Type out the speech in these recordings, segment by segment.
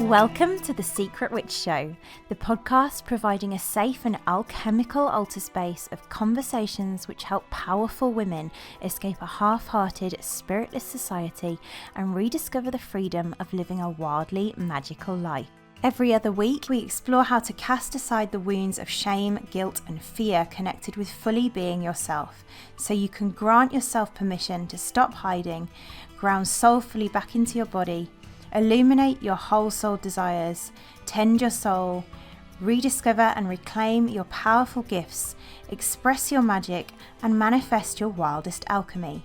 Welcome to The Secret Witch Show, the podcast providing a safe and alchemical altar space of conversations which help powerful women escape a half-hearted, spiritless society and rediscover the freedom of living a wildly magical life. Every other week, we explore how to cast aside the wounds of shame, guilt, and fear connected with fully being yourself, so you can grant yourself permission to stop hiding, ground soulfully back into your body, illuminate your whole soul desires, tend your soul, rediscover and reclaim your powerful gifts, express your magic, and manifest your wildest alchemy.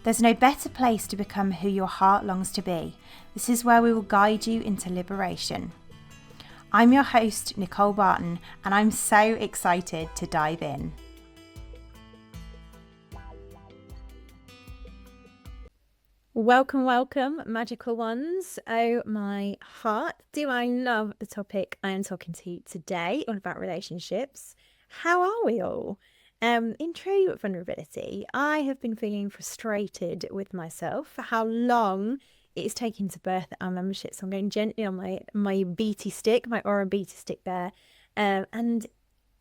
There's no better place to become who your heart longs to be. This is where we will guide you into liberation. I'm your host, Nicole Barton, and I'm so excited to dive in. Welcome, magical ones. Oh my heart, do I love the topic I am talking to you today, all about relationships. How are we all? In true vulnerability, I have been feeling frustrated with myself for how long it is taking to birth our membership. So I'm going gently on my BT stick, my Aura BT stick there. And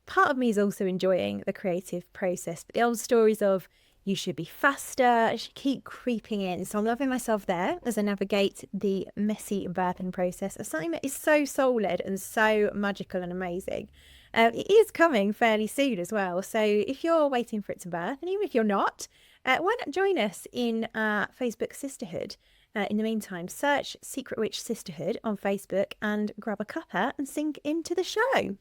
part of me is also enjoying the creative process. But the old stories of you should be faster, I should keep creeping in. So I'm loving myself there as I navigate the messy birthing process of something that is so soul-led and so magical and amazing. It is coming fairly soon as well. So if you're waiting for it to birth, and even if you're not, why not join us in our Facebook sisterhood? In the meantime, search Secret Witch Sisterhood on Facebook and grab a cuppa and sink into the show.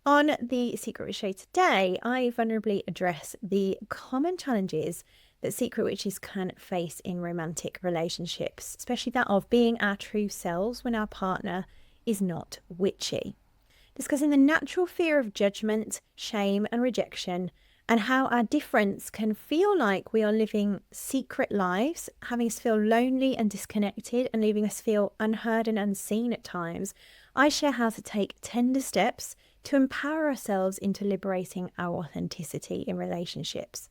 On the Secret Witch Show today, I vulnerably address the common challenges that secret witches can face in romantic relationships, especially that of being our true selves when our partner is not witchy. Discussing the natural fear of judgment, shame and rejection, and how our difference can feel like we are living secret lives, having us feel lonely and disconnected and leaving us feel unheard and unseen at times. I share how to take tender steps to empower ourselves into liberating our authenticity in relationships.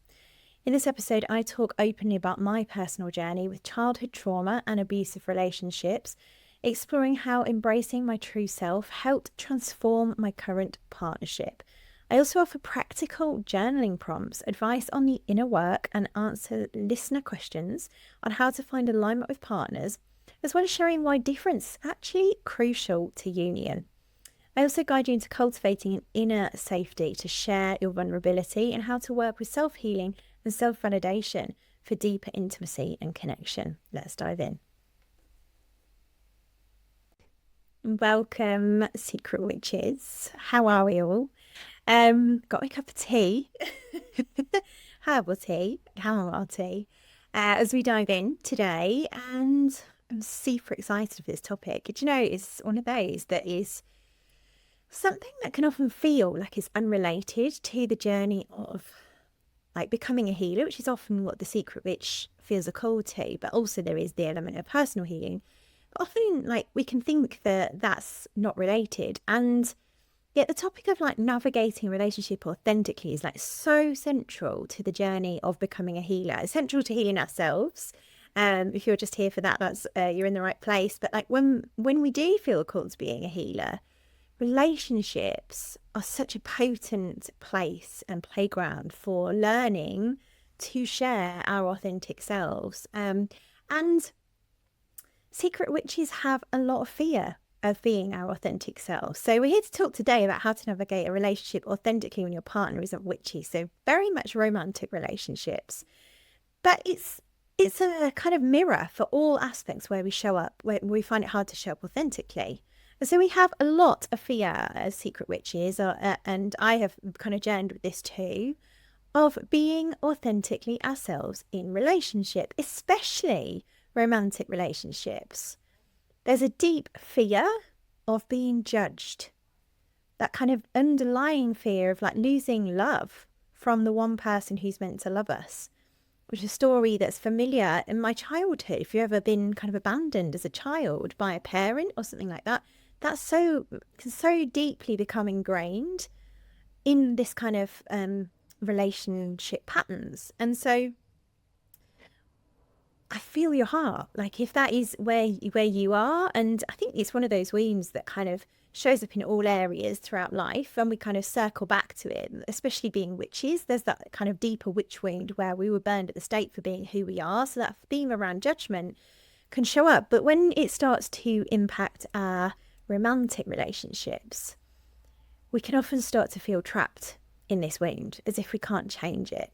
In this episode, I talk openly about my personal journey with childhood trauma and abusive relationships, exploring how embracing my true self helped transform my current partnership. I also offer practical journaling prompts, advice on the inner work, and answer listener questions on how to find alignment with partners, as well as sharing why difference is actually crucial to union. I also guide you into cultivating an inner safety to share your vulnerability and how to work with self-healing and self-validation for deeper intimacy and connection. Let's dive in. Welcome, Secret Witches. How are we all? Got my cup of tea, herbal tea, chamomile tea, as we dive in today, and I'm super excited for this topic. Do you know, it's one of those that is something that can often feel like it's unrelated to the journey of like becoming a healer, which is often what the secret witch feels a call to, but also there is the element of personal healing. But often like we can think that that's not related, and yet the topic of like navigating a relationship authentically is like so central to the journey of becoming a healer. It's central to healing ourselves. If you're just here for that, that's you're in the right place. But like when we do feel called to being a healer, relationships are such a potent place and playground for learning to share our authentic selves. And secret witches have a lot of fear of being our authentic selves. So we're here to talk today about how to navigate a relationship authentically when your partner isn't witchy. So very much romantic relationships. But it's a kind of mirror for all aspects where we show up, where we find it hard to show up authentically. So we have a lot of fear as secret witches, and I have kind of journeyed with this too, of being authentically ourselves in relationship, especially romantic relationships. There's a deep fear of being judged, that kind of underlying fear of like losing love from the one person who's meant to love us, which is a story that's familiar in my childhood. If you've ever been kind of abandoned as a child by a parent or something like that, that's so deeply become ingrained in this kind of relationship patterns. And so I feel your heart, like if that is where you are. And I think it's one of those wounds that kind of shows up in all areas throughout life, and we kind of circle back to it, especially being witches. There's that kind of deeper witch wound where we were burned at the stake for being who we are, so that theme around judgment can show up. But when it starts to impact our romantic relationships, we can often start to feel trapped in this wound, as if we can't change it.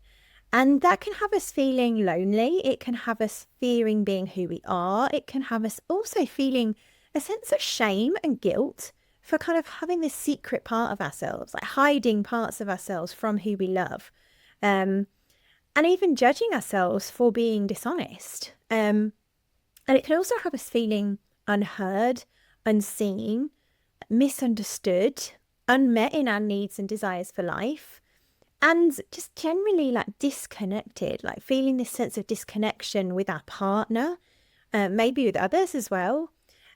And that can have us feeling lonely. It can have us fearing being who we are. It can have us also feeling a sense of shame and guilt for kind of having this secret part of ourselves, like hiding parts of ourselves from who we love. And even judging ourselves for being dishonest. And it can also have us feeling unheard, unseen, misunderstood, unmet in our needs and desires for life. And just generally like disconnected, like feeling this sense of disconnection with our partner, maybe with others as well.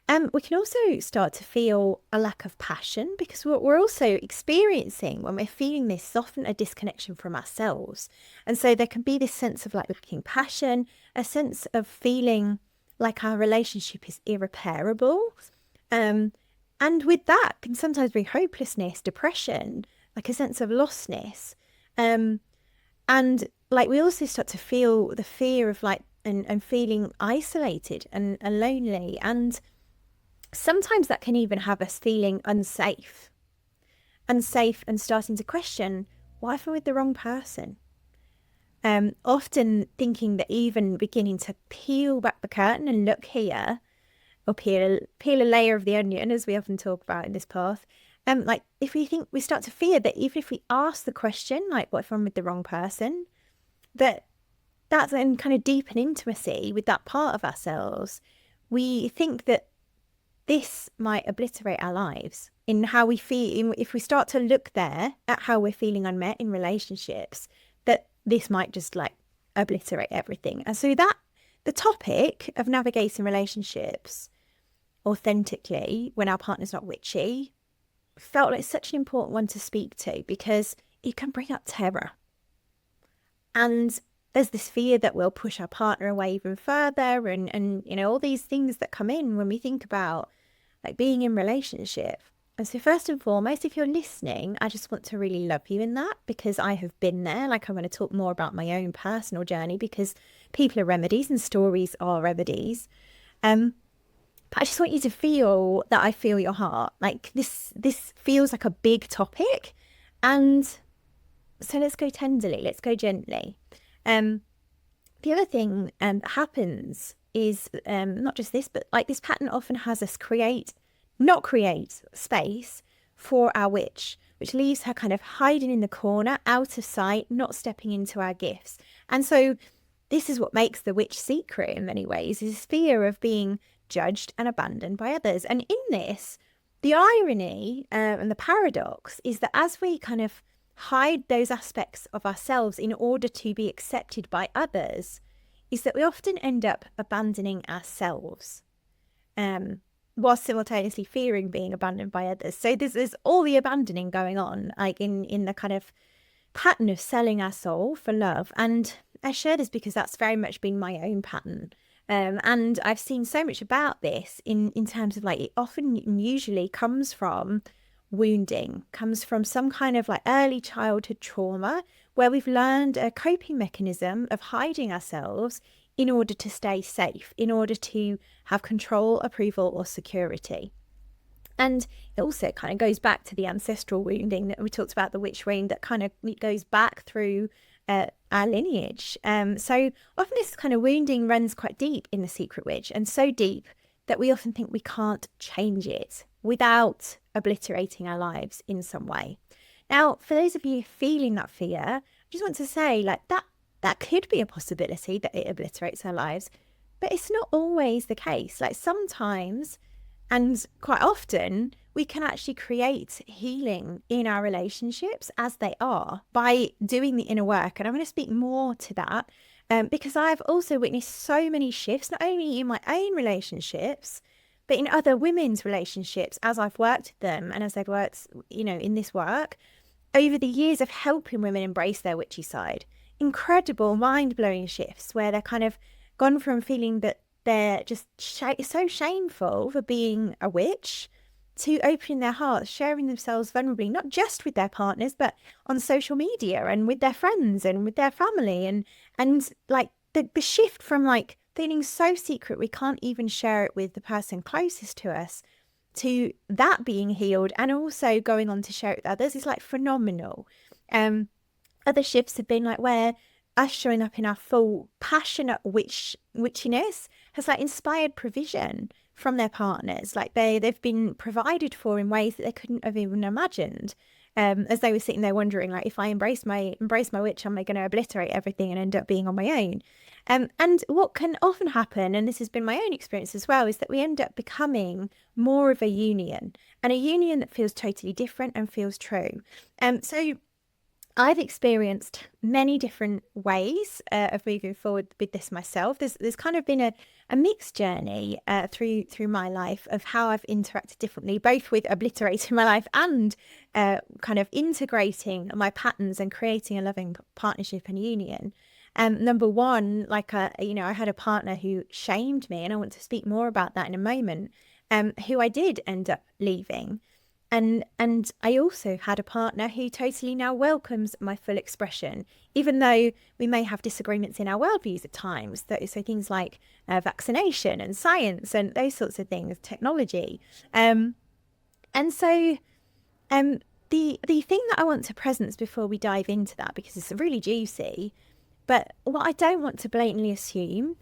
We can also start to feel a lack of passion, because what we're also experiencing when we're feeling this, often a disconnection from ourselves. And so there can be this sense of like lacking passion, a sense of feeling like our relationship is irreparable. And with that can sometimes bring hopelessness, depression, like a sense of lostness. And like we also start to feel the fear of like and feeling isolated and lonely, and sometimes that can even have us feeling unsafe and starting to question, why am I with the wrong person? Often thinking that even beginning to peel back the curtain and look here, or peel a layer of the onion, as we often talk about in this path. Like if we think, we start to fear that even if we ask the question, like, what if I'm with the wrong person, that's then kind of deepen intimacy with that part of ourselves. We think that this might obliterate our lives in how we feel. If we start to look there at how we're feeling unmet in relationships, that this might just like obliterate everything. And so that the topic of navigating relationships authentically when our partner's not witchy felt like such an important one to speak to, because it can bring up terror. And there's this fear that we'll push our partner away even further, and you know, all these things that come in when we think about like being in relationship. And so first and foremost, if you're listening, I just want to really love you in that, because I have been there. Like, I want to talk more about my own personal journey, because people are remedies and stories are remedies. But I just want you to feel that I feel your heart. Like this feels like a big topic. And so let's go tenderly, let's go gently. The other thing that happens is not just this, but like this pattern often has us not create space for our witch, which leaves her kind of hiding in the corner, out of sight, not stepping into our gifts. And so this is what makes the witch secret in many ways, is fear of being judged and abandoned by others. And in this, the irony and the paradox is that as we kind of hide those aspects of ourselves in order to be accepted by others, is that we often end up abandoning ourselves, while simultaneously fearing being abandoned by others. So there's all the abandoning going on, like in the kind of pattern of selling our soul for love. And I share this because that's very much been my own pattern. And I've seen so much about this in terms of like, it often usually comes from wounding, comes from some kind of like early childhood trauma where we've learned a coping mechanism of hiding ourselves in order to stay safe, in order to have control, approval, or security. And it also kind of goes back to the ancestral wounding that we talked about, the witch wound, that kind of goes back through our lineage. So often this kind of wounding runs quite deep in the secret witch, and so deep that we often think we can't change it without obliterating our lives in some way. Now, for those of you feeling that fear, I just want to say like that could be a possibility that it obliterates our lives, but it's not always the case. Like sometimes, and quite often, we can actually create healing in our relationships as they are by doing the inner work. And I'm going to speak more to that because I've also witnessed so many shifts, not only in my own relationships, but in other women's relationships as I've worked with them and as they've worked, you know, in this work over the years of helping women embrace their witchy side. Incredible, mind-blowing shifts where they're kind of gone from feeling that they're just so shameful for being a witch to opening their hearts, sharing themselves vulnerably, not just with their partners, but on social media and with their friends and with their family. And like the shift from like feeling so secret we can't even share it with the person closest to us, to that being healed and also going on to share it with others is like phenomenal. Other shifts have been like where us showing up in our full passionate witchiness has like inspired provision from their partners. Like they've been provided for in ways that they couldn't have even imagined. As they were sitting there wondering, like, if I embrace my witch, am I going to obliterate everything and end up being on my own? And what can often happen, and this has been my own experience as well, is that we end up becoming more of a union, and a union that feels totally different and feels true. So I've experienced many different ways of moving forward with this myself. There's kind of been a mixed journey through my life of how I've interacted differently, both with obliterating my life and kind of integrating my patterns and creating a loving partnership and union. Number one, like I had a partner who shamed me, and I want to speak more about that in a moment. Who I did end up leaving. And I also had a partner who totally now welcomes my full expression, even though we may have disagreements in our worldviews at times. So things like vaccination and science and those sorts of things, technology. And so the thing that I want to presence before we dive into that, because it's really juicy, but what I don't want to blatantly assume,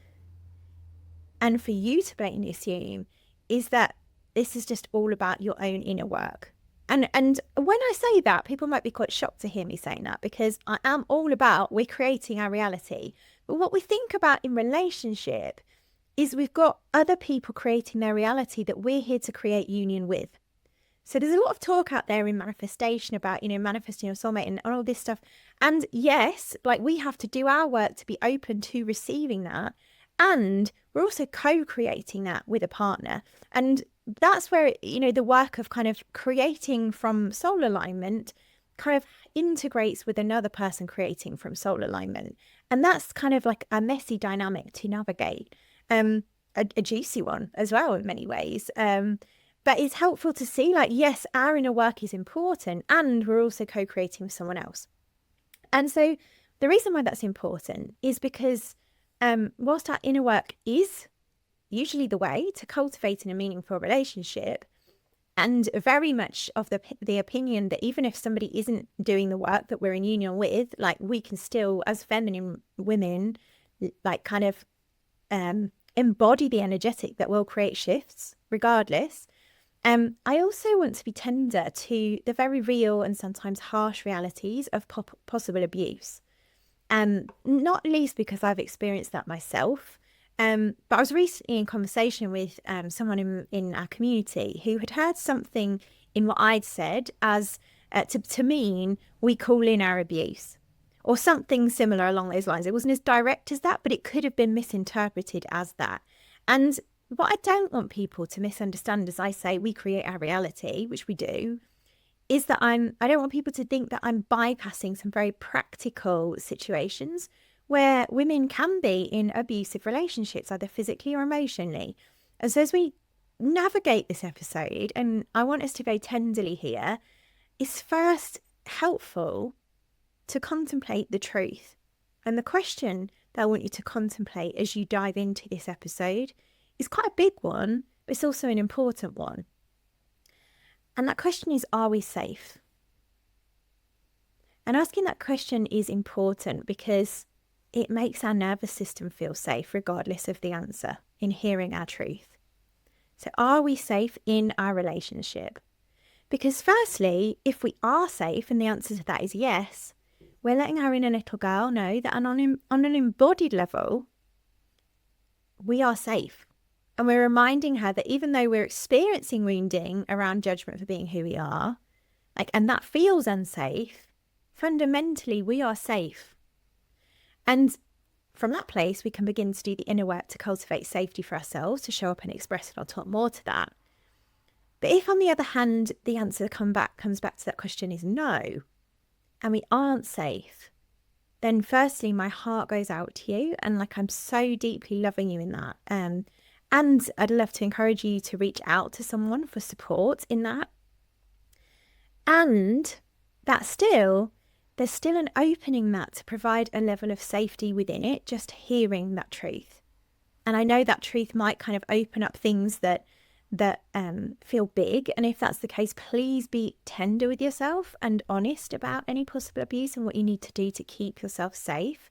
and for you to blatantly assume, is that this is just all about your own inner work. And when I say that, people might be quite shocked to hear me saying that, because I am all about we're creating our reality. But what we think about in relationship is we've got other people creating their reality that we're here to create union with. So there's a lot of talk out there in manifestation about, manifesting your soulmate and all this stuff. And yes, like we have to do our work to be open to receiving that. And we're also co-creating that with a partner. And that's where, the work of kind of creating from soul alignment kind of integrates with another person creating from soul alignment. And that's kind of like a messy dynamic to navigate, a juicy one as well in many ways. But it's helpful to see, like, yes, our inner work is important and we're also co-creating with someone else. And so the reason why that's important is because whilst our inner work is usually the way to cultivating a meaningful relationship, and very much of the opinion that even if somebody isn't doing the work that we're in union with, like we can still, as feminine women, like kind of embody the energetic that will create shifts regardless. I also want to be tender to the very real and sometimes harsh realities of possible abuse. Not least because I've experienced that myself. But I was recently in conversation with someone in our community who had heard something in what I'd said as to mean we call in our abuse, or something similar along those lines. It wasn't as direct as that, but it could have been misinterpreted as that. And what I don't want people to misunderstand as I say we create our reality, which we do, is that I don't want people to think that I'm bypassing some very practical situations where women can be in abusive relationships, either physically or emotionally. And so as we navigate this episode, and I want us to go tenderly here, it's first helpful to contemplate the truth. And the question that I want you to contemplate as you dive into this episode is quite a big one, but it's also an important one. And that question is, are we safe? And asking that question is important because it makes our nervous system feel safe, regardless of the answer, in hearing our truth. So are we safe in our relationship? Because firstly, if we are safe, and the answer to that is yes, we're letting our inner little girl know that on an embodied level, we are safe. And we're reminding her that even though we're experiencing wounding around judgment for being who we are, and that feels unsafe, fundamentally we are safe. And from that place, we can begin to do the inner work to cultivate safety for ourselves, to show up and express it. I'll talk more to that. But if, on the other hand, the answer comes back to that question is no, and we aren't safe, then firstly, my heart goes out to you, and like I'm so deeply loving you in that. And I'd love to encourage you to reach out to someone for support in that. And that still, there's still an opening that to provide a level of safety within it, just hearing that truth. And I know that truth might kind of open up things that feel big. And if that's the case, please be tender with yourself and honest about any possible abuse and what you need to do to keep yourself safe.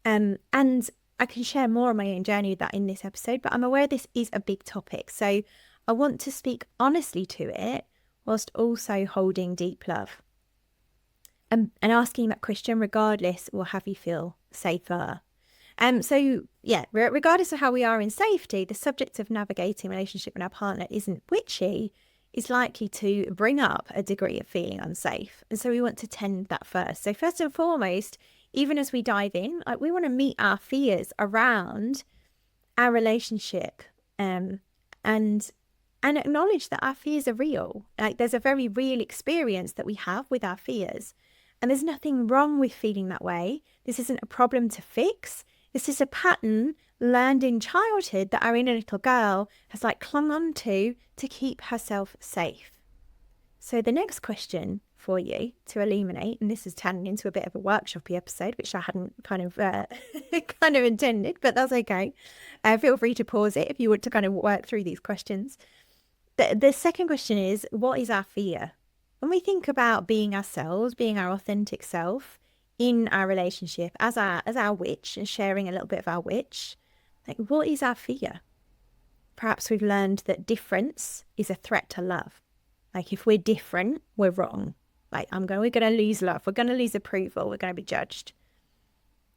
And I can share more on my own journey with that in this episode, but I'm aware this is a big topic. So I want to speak honestly to it whilst also holding deep love. And asking that question regardless will have you feel safer. So yeah, regardless of how we are in safety, the subject of navigating relationship with our partner isn't witchy, is likely to bring up a degree of feeling unsafe. And so we want to tend that first. So first and foremost, even as we dive in, like we want to meet our fears around our relationship, and acknowledge that our fears are real. Like there's a very real experience that we have with our fears. And there's nothing wrong with feeling that way. This isn't a problem to fix. This is a pattern learned in childhood that our inner little girl has like clung on to keep herself safe. So the next question for you to illuminate, and this is turning into a bit of a workshopy episode, which I hadn't kind of intended, but that's okay. Feel free to pause it if you want to kind of work through these questions. The second question is, what is our fear? When we think about being ourselves, being our authentic self in our relationship as our witch and sharing a little bit of our witch, like what is our fear? Perhaps we've learned that difference is a threat to love. Like if we're different, we're wrong. Like we're going to lose love. We're going to lose approval. We're going to be judged.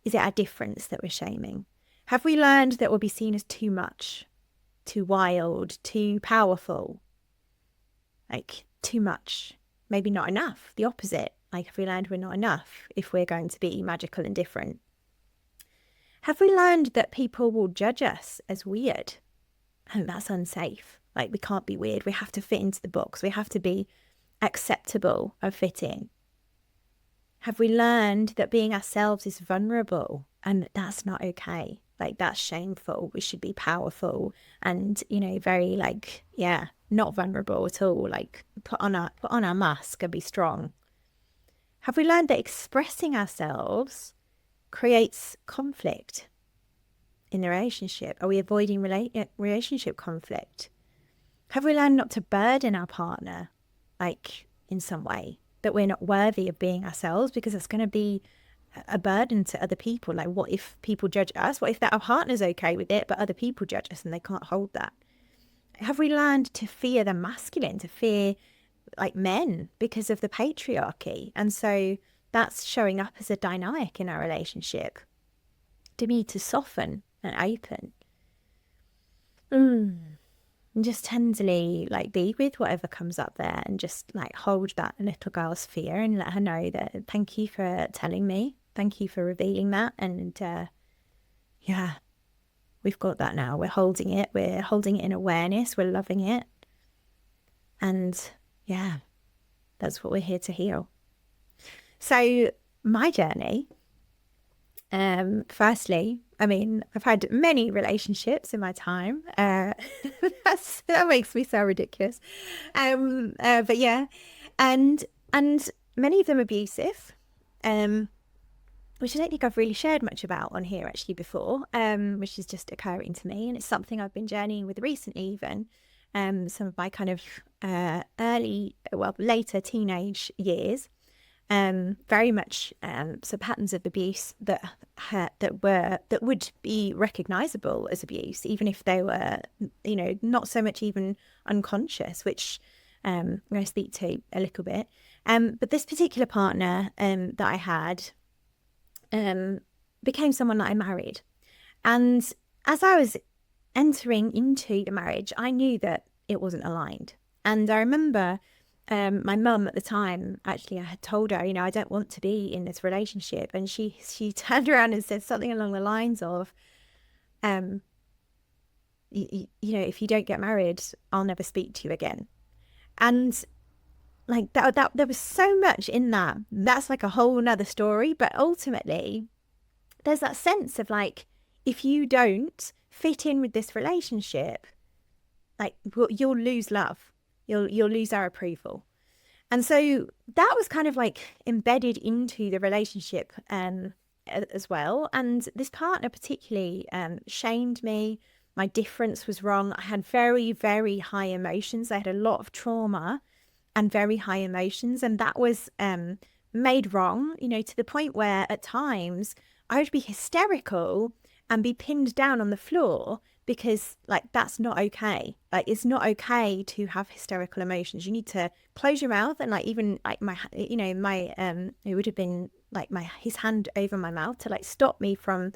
Is it our difference that we're shaming? Have we learned that we'll be seen as too much, too wild, too powerful? Like too much, maybe not enough, the opposite. Like have we learned we're not enough if we're going to be magical and different? Have we learned that people will judge us as weird? And that's unsafe. Like we can't be weird. We have to fit into the box. We have to be acceptable of fitting. Have we learned that being ourselves is vulnerable and that's not okay? Like that's shameful. We should be powerful and, very not vulnerable at all. Like put on our mask and be strong. Have we learned that expressing ourselves creates conflict in the relationship? Are we avoiding relationship conflict? Have we learned not to burden our partner, like in some way, that we're not worthy of being ourselves because it's going to be a burden to other people? Like what if people judge us? What if that our partner's okay with it, but other people judge us and they can't hold that? Have we learned to fear the masculine, to fear like men because of the patriarchy? And so that's showing up as a dynamic in our relationship. Do we need to soften and open? And just tenderly like be with whatever comes up there and just like hold that little girl's fear and let her know that thank you for telling me. Thank you for revealing that. And we've got that now. We're holding it. We're holding it in awareness. We're loving it. And yeah, that's what we're here to heal. So my journey, firstly, I mean, I've had many relationships in my time. That makes me so ridiculous. But yeah, and many of them abusive, which I don't think I've really shared much about on here actually before, which is just occurring to me. And it's something I've been journeying with recently even. Some of my kind of later teenage years. Very much some patterns of abuse that would be recognizable as abuse, even if they were, not so much even unconscious, which I'm going to speak to a little bit. But this particular partner that I had became someone that I married. And as I was entering into the marriage, I knew that it wasn't aligned. And I remember my mum at the time, actually, I had told her, I don't want to be in this relationship. And she turned around and said something along the lines of, if you don't get married, I'll never speak to you again. And like that there was so much in that. That's like a whole nother story. But ultimately, there's that sense of like, if you don't fit in with this relationship, like you'll lose love. You'll lose our approval. And so that was kind of like embedded into the relationship as well. And this partner particularly shamed me. My difference was wrong. I had very, very high emotions. I had a lot of trauma and very high emotions. And that was made wrong, to the point where at times I would be hysterical and be pinned down on the floor because like that's not okay. Like it's not okay to have hysterical emotions. You need to close your mouth, and like even like my it would have been like his hand over my mouth to like stop me from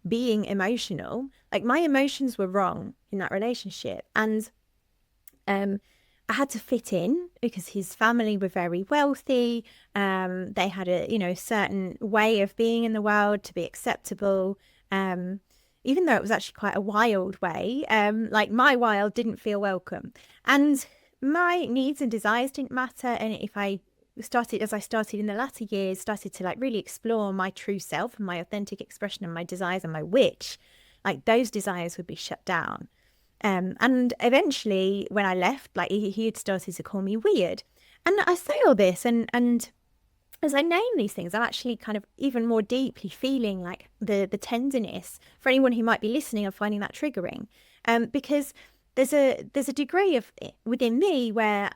being emotional. Like my emotions were wrong in that relationship, and I had to fit in because his family were very wealthy. They had a certain way of being in the world to be acceptable. Even though it was actually quite a wild way, like my wild didn't feel welcome, and my needs and desires didn't matter. And if I started in the latter years, started to like really explore my true self and my authentic expression and my desires and my witch, like those desires would be shut down. And eventually when I left, like he had started to call me weird. And I say all this and as I name these things, I'm actually kind of even more deeply feeling like the tenderness for anyone who might be listening and finding that triggering. Because there's a degree of within me where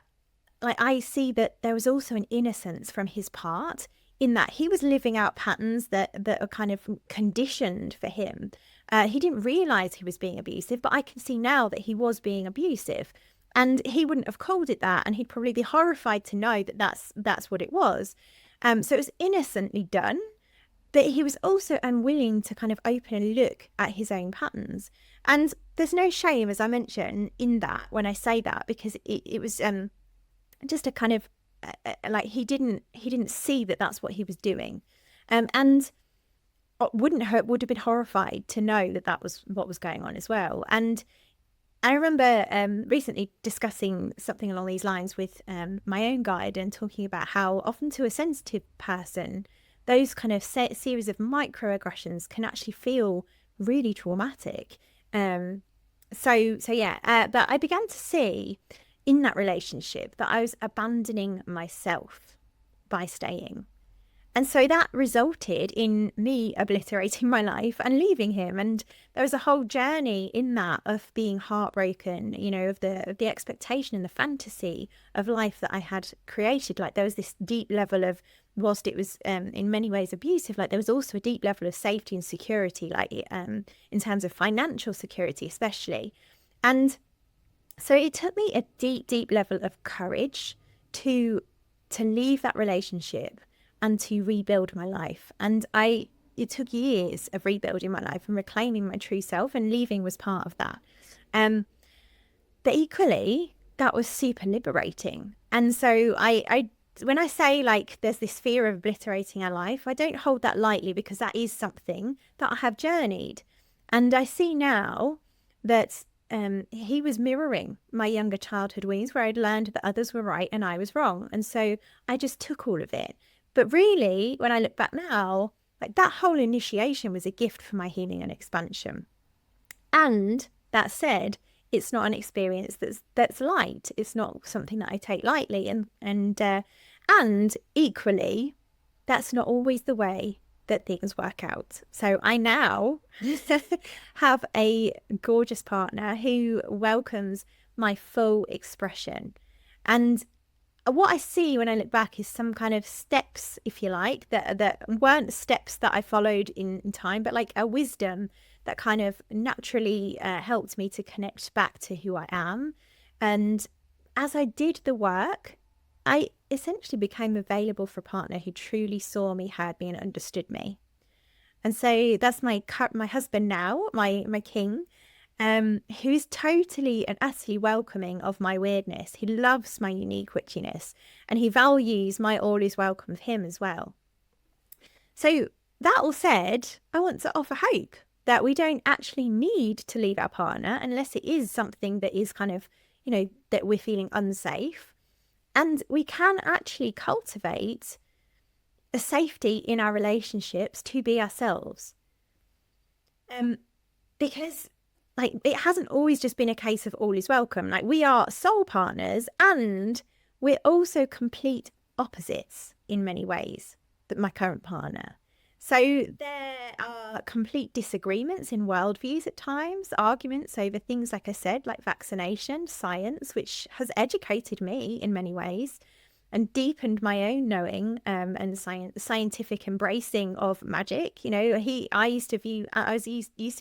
like I see that there was also an innocence from his part in that he was living out patterns that are kind of conditioned for him. He didn't realize he was being abusive, but I can see now that he was being abusive. And he wouldn't have called it that, and he'd probably be horrified to know that that's what it was. So it was innocently done, but he was also unwilling to kind of open and look at his own patterns. And there's no shame, as I mentioned, in that when I say that, because it was just a kind of like he didn't see that that's what he was doing, and would have been horrified to know that that was what was going on as well. And I remember recently discussing something along these lines with my own guide and talking about how often to a sensitive person, those kind of series of microaggressions can actually feel really traumatic. So yeah, but I began to see in that relationship that I was abandoning myself by staying. And so that resulted in me obliterating my life and leaving him. And there was a whole journey in that of being heartbroken, of the expectation and the fantasy of life that I had created. Like there was this deep level of, whilst it was in many ways abusive, like there was also a deep level of safety and security, like in terms of financial security, especially. And so it took me a deep, deep level of courage to leave that relationship and to rebuild my life. And it took years of rebuilding my life and reclaiming my true self, and leaving was part of that. But equally, that was super liberating. And so I when I say like there's this fear of obliterating our life, I don't hold that lightly, because that is something that I have journeyed. And I see now that he was mirroring my younger childhood wounds, where I'd learned that others were right and I was wrong. And so I just took all of it. But really, when I look back now, like that whole initiation was a gift for my healing and expansion. And that said, it's not an experience that's light. It's not something that I take lightly. And equally, that's not always the way that things work out. So I now have a gorgeous partner who welcomes my full expression. And what I see when I look back is some kind of steps, if you like, that weren't steps that I followed in time, but like a wisdom that kind of naturally helped me to connect back to who I am. And as I did the work, I essentially became available for a partner who truly saw me, heard me, and understood me. And so that's my husband now, my king, who is totally and utterly welcoming of my weirdness. He loves my unique witchiness, and he values my all is welcome of him as well. So that all said, I want to offer hope that we don't actually need to leave our partner unless it is something that is kind of, that we're feeling unsafe. And we can actually cultivate a safety in our relationships to be ourselves. Because like it hasn't always just been a case of all is welcome. Like we are soul partners and we're also complete opposites in many ways, that my current partner. So there are complete disagreements in worldviews at times, arguments over things, like I said, like vaccination, science, which has educated me in many ways and deepened my own knowing and scientific embracing of magic. You know, I used to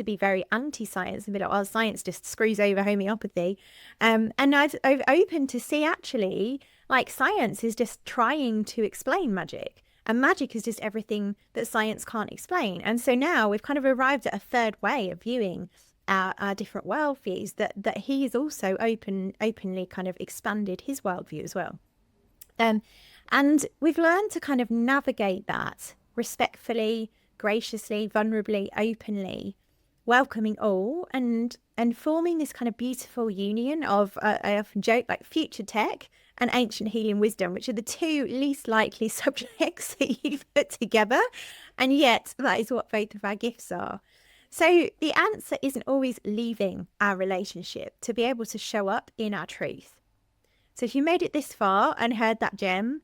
be very anti-science and be like, well, science just screws over homeopathy. And I've opened to see actually, like, science is just trying to explain magic. And magic is just everything that science can't explain. And so now we've kind of arrived at a third way of viewing our different worldviews, that he has also openly kind of expanded his worldview as well. And we've learned to kind of navigate that respectfully, graciously, vulnerably, openly, welcoming all, and forming this kind of beautiful union of, I often joke, like future tech and ancient healing wisdom, which are the two least likely subjects that you put together. And yet that is what both of our gifts are. So the answer isn't always leaving our relationship to be able to show up in our truth. So if you made it this far and heard that gem,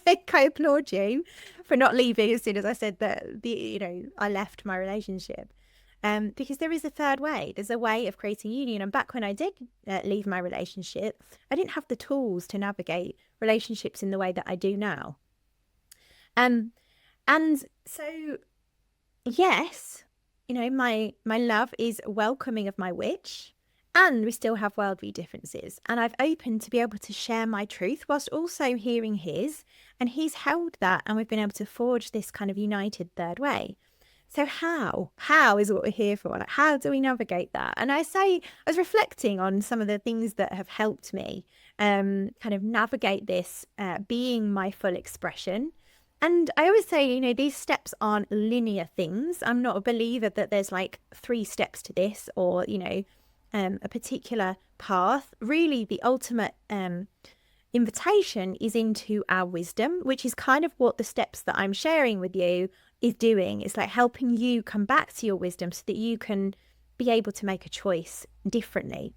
like, I applaud you for not leaving as soon as I said that I left my relationship. Because there is a third way. There's a way of creating union. And back when I did leave my relationship, I didn't have the tools to navigate relationships in the way that I do now. And so, yes, my love is welcoming of my witch. And we still have worldview differences. And I've opened to be able to share my truth whilst also hearing his. And he's held that. And we've been able to forge this kind of united third way. So how is what we're here for? Like, how do we navigate that? And I was reflecting on some of the things that have helped me kind of navigate this, being my full expression. And I always say, these steps aren't linear things. I'm not a believer that there's like 3 steps to this, or, a particular path. Really, the ultimate invitation is into our wisdom, which is kind of what the steps that I'm sharing with you is doing. It's like helping you come back to your wisdom so that you can be able to make a choice differently.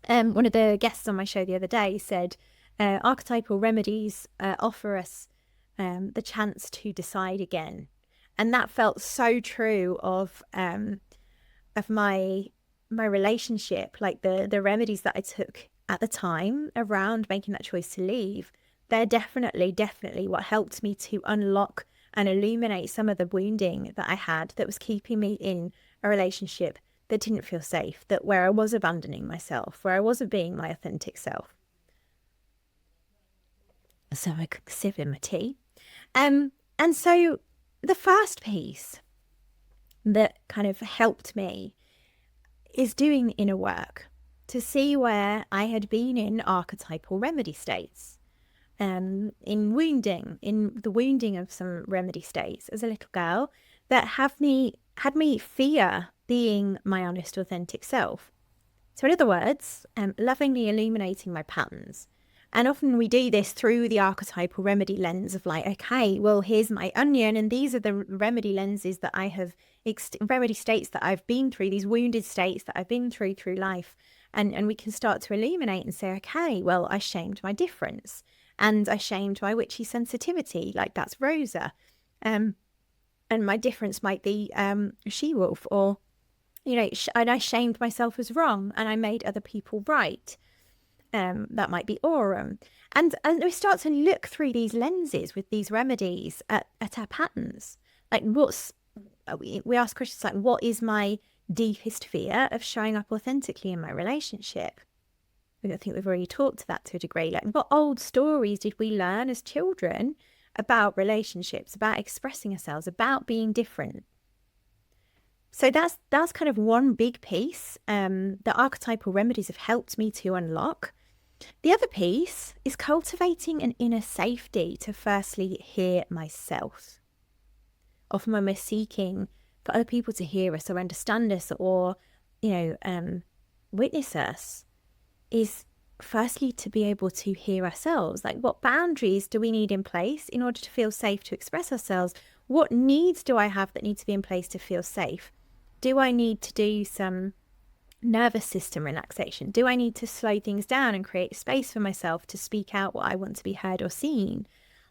One of the guests on my show the other day said, archetypal remedies offer us the chance to decide again. And that felt so true of my relationship. Like the remedies that I took at the time around making that choice to leave, they're definitely what helped me to unlock and illuminate some of the wounding that I had that was keeping me in a relationship that didn't feel safe, where I was abandoning myself, where I wasn't being my authentic self. So I could sip in my tea. And so the first piece that kind of helped me is doing inner work to see where I had been in archetypal remedy states, in the wounding of some remedy states as a little girl that had me fear being my honest, authentic self. So in other words, lovingly illuminating my patterns. And often we do this through the archetypal remedy lens of like, okay, well, here's my onion, and these are the remedy lenses that I have, remedy states that I've been through, these wounded states that I've been through life. And we can start to illuminate and say, okay, well, I shamed my difference, and I shamed my witchy sensitivity, like that's Rosa. And my difference might be she-wolf, or, and I shamed myself as wrong, and I made other people right. That might be Aurum. And we start to look through these lenses with these remedies at our patterns. Like, we ask questions like, what is my deepest fear of showing up authentically in my relationship? I think we've already talked to that to a degree. Like, what old stories did we learn as children about relationships, about expressing ourselves, about being different? So that's kind of one big piece that archetypal remedies have helped me to unlock. The other piece is cultivating an inner safety to firstly hear myself. Often when we're seeking for other people to hear us or understand us or, witness us, is firstly, to be able to hear ourselves. Like, what boundaries do we need in place in order to feel safe to express ourselves? What needs do I have that need to be in place to feel safe? Do I need to do some nervous system relaxation? Do I need to slow things down and create space for myself to speak out what I want to be heard or seen?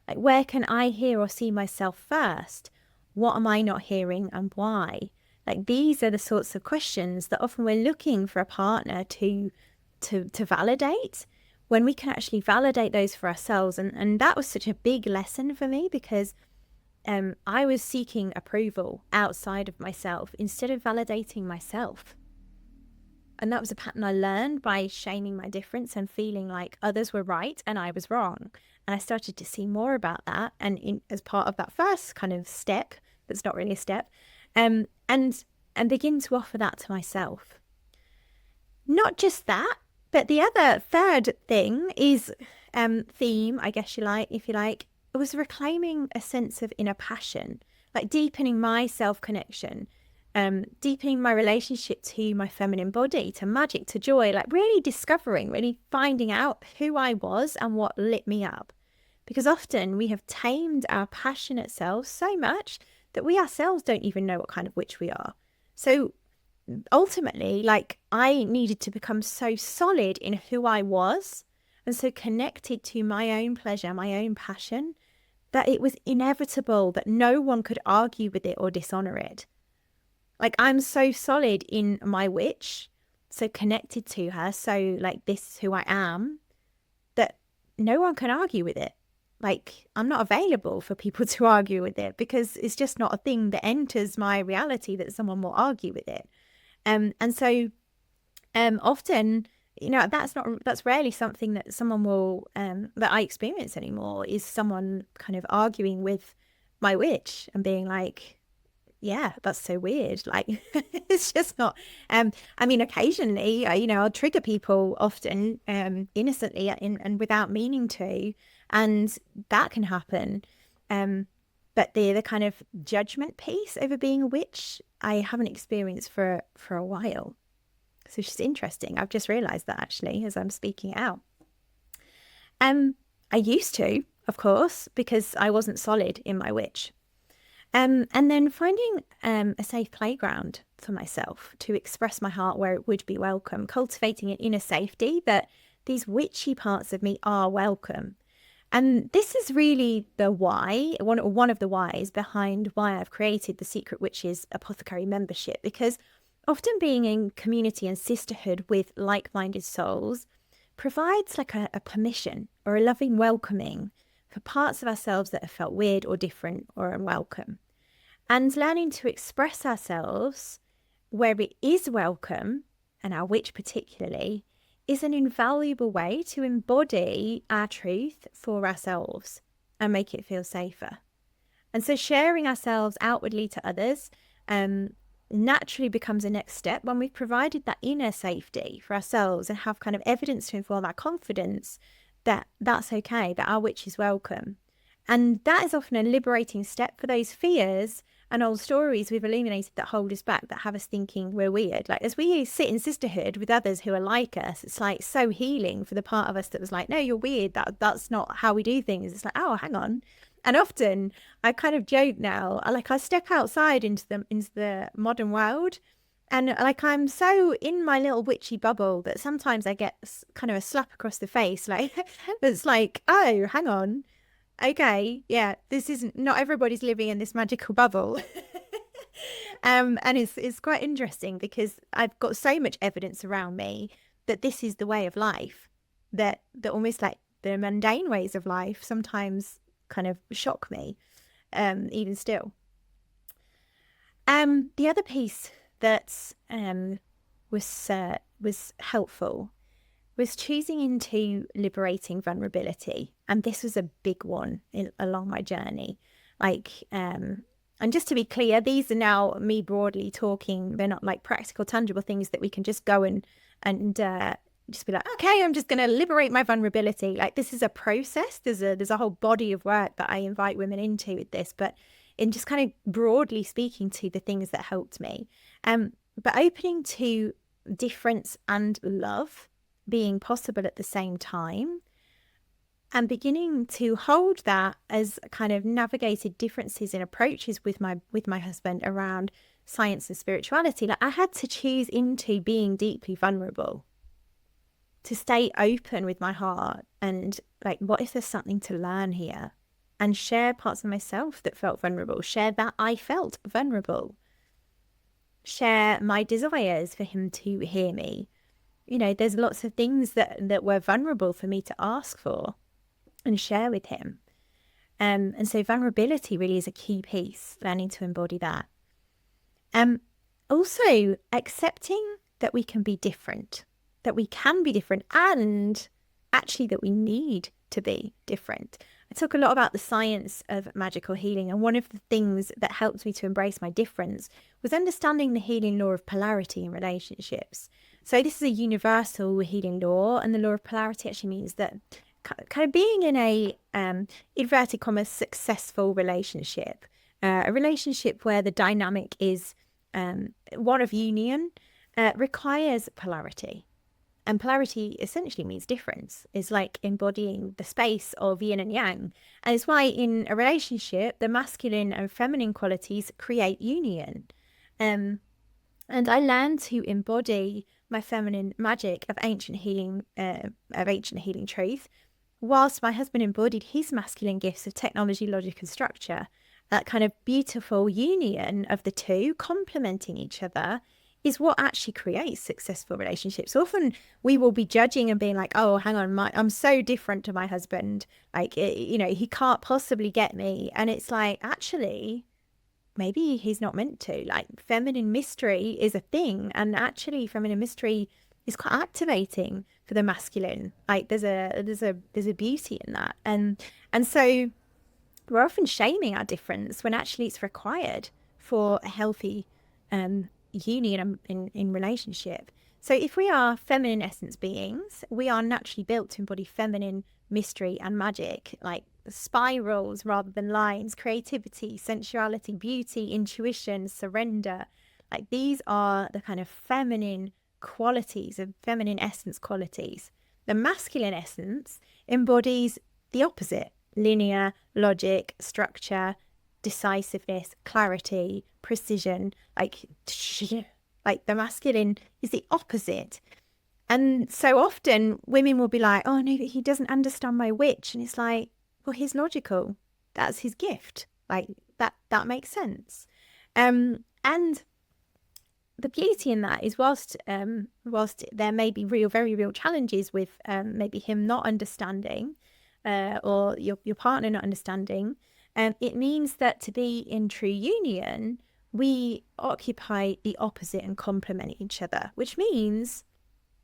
Like, where can I hear or see myself first? What am I not hearing and why? Like, these are the sorts of questions that often we're looking for a partner to validate, when we can actually validate those for ourselves. And that was such a big lesson for me, because I was seeking approval outside of myself instead of validating myself. And that was a pattern I learned by shaming my difference and feeling like others were right and I was wrong. And I started to see more about that. And as part of that first kind of step, that's not really a step, and begin to offer that to myself. Not just that, but the other third thing is theme, I guess if you like, it was reclaiming a sense of inner passion, like deepening my self-connection, deepening my relationship to my feminine body, to magic, to joy, like really discovering, really finding out who I was and what lit me up. Because often we have tamed our passionate selves so much that we ourselves don't even know what kind of witch we are. So ultimately, like, I needed to become so solid in who I was and so connected to my own pleasure, my own passion, that it was inevitable that no one could argue with it or dishonor it. Like, I'm so solid in my witch, so connected to her, so like, this is who I am, that no one can argue with it. Like, I'm not available for people to argue with it, because it's just not a thing that enters my reality that someone will argue with it. And so often, that's rarely something that someone will, that I experience anymore, is someone kind of arguing with my witch and being like, yeah, that's so weird. Like, it's just not, I mean, occasionally, I'll trigger people often, innocently and without meaning to, and that can happen. But the kind of judgment piece over being a witch, I haven't experienced for a while. So it's just interesting. I've just realized that actually as I'm speaking out. I used to, of course, because I wasn't solid in my witch. And then finding a safe playground for myself to express my heart where it would be welcome, cultivating an inner safety that these witchy parts of me are welcome. And this is really the why, one of the whys behind why I've created the Secret Witches Apothecary membership, because often being in community and sisterhood with like-minded souls provides like a permission or a loving welcoming for parts of ourselves that have felt weird or different or unwelcome. And learning to express ourselves where it is welcome, and our witch particularly, is an invaluable way to embody our truth for ourselves and make it feel safer. And so sharing ourselves outwardly to others naturally becomes a next step when we've provided that inner safety for ourselves and have kind of evidence to inform our confidence that that's okay, that our witch is welcome. And that is often a liberating step for those fears and old stories we've illuminated that hold us back, that have us thinking we're weird. Like, as we sit in sisterhood with others who are like us, it's like so healing for the part of us that was like, no, you're weird, that's not how we do things. It's like, oh, hang on. And often I kind of joke now, like, I step outside into the modern world, and like, I'm so in my little witchy bubble that sometimes I get kind of a slap across the face, like it's like, oh, hang on, okay, yeah, this isn't, not everybody's living in this magical bubble. And it's quite interesting because I've got so much evidence around me that this is the way of life, that almost like the mundane ways of life sometimes kind of shock me, even still. The other piece that was helpful was choosing into liberating vulnerability. And this was a big one along my journey. Like, and just to be clear, these are now me broadly talking. They're not like practical, tangible things that we can just go and just be like, okay, I'm just going to liberate my vulnerability. Like, this is a process. There's a whole body of work that I invite women into with this, but in just kind of broadly speaking to the things that helped me. But opening to difference and love being possible at the same time, and beginning to hold that as kind of navigated differences in approaches with my husband around science and spirituality. Like, I had to choose into being deeply vulnerable, to stay open with my heart, and like, what if there's something to learn here, and share parts of myself that felt vulnerable, share that I felt vulnerable, share my desires for him to hear me. There's lots of things that were vulnerable for me to ask for and share with him. And so vulnerability really is a key piece, learning to embody that. Also accepting that we can be different, and actually that we need to be different. I talk a lot about the science of magical healing, and one of the things that helped me to embrace my difference was understanding the healing law of polarity in relationships. So this is a universal healing law, and the law of polarity actually means that kind of being in a inverted commas successful relationship, a relationship where the dynamic is one of union, requires polarity. And polarity essentially means difference. It's like embodying the space of yin and yang. And it's why in a relationship, the masculine and feminine qualities create union. And I learned to embody my feminine magic of ancient healing truth, whilst my husband embodied his masculine gifts of technology, logic, and structure. That kind of beautiful union of the two complementing each other is what actually creates successful relationships. Often we will be judging and being like, oh, hang on, I'm so different to my husband. Like, he can't possibly get me. And it's like, actually, maybe he's not meant to. Like, feminine mystery is a thing. And actually, feminine mystery is quite activating for the masculine. Like, there's a beauty in that. And so we're often shaming our difference when actually it's required for a healthy union in relationship. So if we are feminine essence beings, we are naturally built to embody feminine mystery and magic, like spirals rather than lines, creativity, sensuality, beauty, intuition, surrender. Like, these are the kind of feminine qualities, of feminine essence qualities. The masculine essence embodies the opposite: linear, logic, structure, decisiveness, clarity, precision. Like the masculine is the opposite. And so often women will be like, oh no, he doesn't understand my witch. And it's like, well, he's logical. That's his gift. Like, that makes sense. And the beauty in that is whilst there may be very real challenges with maybe him not understanding, or your partner not understanding, it means that to be in true union, we occupy the opposite and complement each other, which means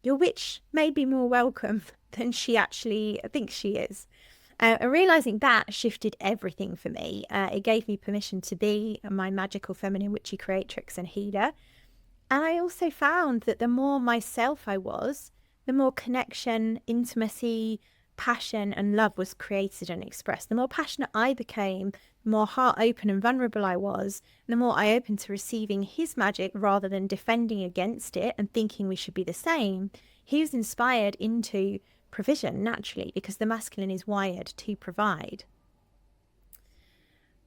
your witch may be more welcome than she actually thinks she is. And realizing that shifted everything for me. It gave me permission to be my magical feminine witchy creatrix and healer. And I also found that the more myself I was, the more connection, intimacy, passion and love was created and expressed. The more passionate I became, the more heart open and vulnerable I was, the more I opened to receiving his magic rather than defending against it and thinking we should be the same. He was inspired into provision naturally, because the masculine is wired to provide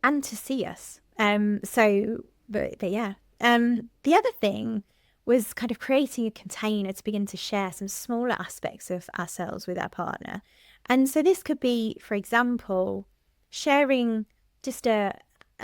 and to see us. But yeah. The other thing was kind of creating a container to begin to share some smaller aspects of ourselves with our partner. And so this could be, for example, sharing just a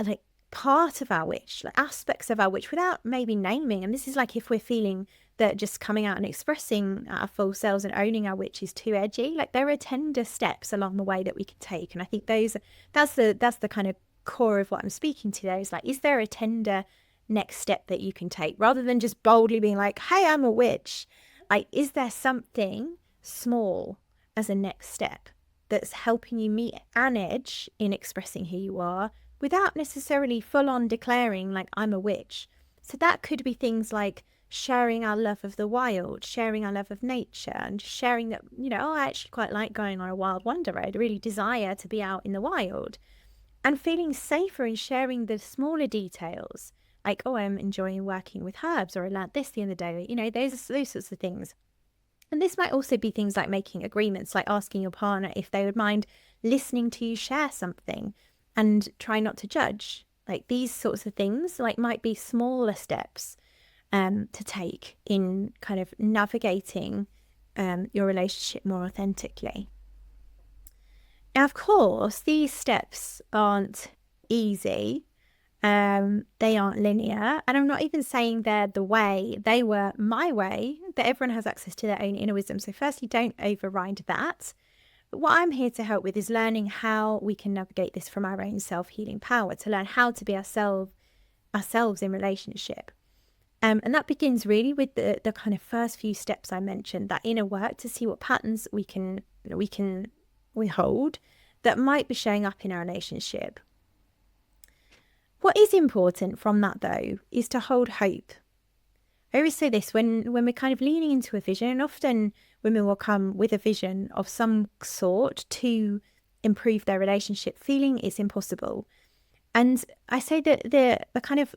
like part of our witch, like aspects of our witch without maybe naming. And this is like if we're feeling that just coming out and expressing our full selves and owning our witch is too edgy. Like, there are tender steps along the way that we can take. And I think that's the kind of core of what I'm speaking to there, is like, is there a tender next step that you can take rather than just boldly being like, hey, I'm a witch? Like, is there something small as a next step that's helping you meet an edge in expressing who you are without necessarily full on declaring like, I'm a witch? So that could be things like sharing our love of the wild, sharing our love of nature, and sharing that, I actually quite like going on a wild wander. I really desire to be out in the wild, and feeling safer in sharing the smaller details. Like, oh, I'm enjoying working with herbs, or I learned this the other day. Those sorts of things. And this might also be things like making agreements, like asking your partner if they would mind listening to you share something and try not to judge. Like these sorts of things like might be smaller steps to take in kind of navigating your relationship more authentically. Now, of course, these steps aren't easy. They aren't linear. And I'm not even saying they're the way. They were my way, but everyone has access to their own inner wisdom. So firstly, don't override that. But what I'm here to help with is learning how we can navigate this from our own self-healing power, to learn how to be ourselves in relationship. And that begins really with the kind of first few steps I mentioned, that inner work to see what patterns we hold that might be showing up in our relationship. What is important from that, though, is to hold hope. I always say this when we're kind of leaning into a vision, and often women will come with a vision of some sort to improve their relationship, feeling it's impossible. And I say that the kind of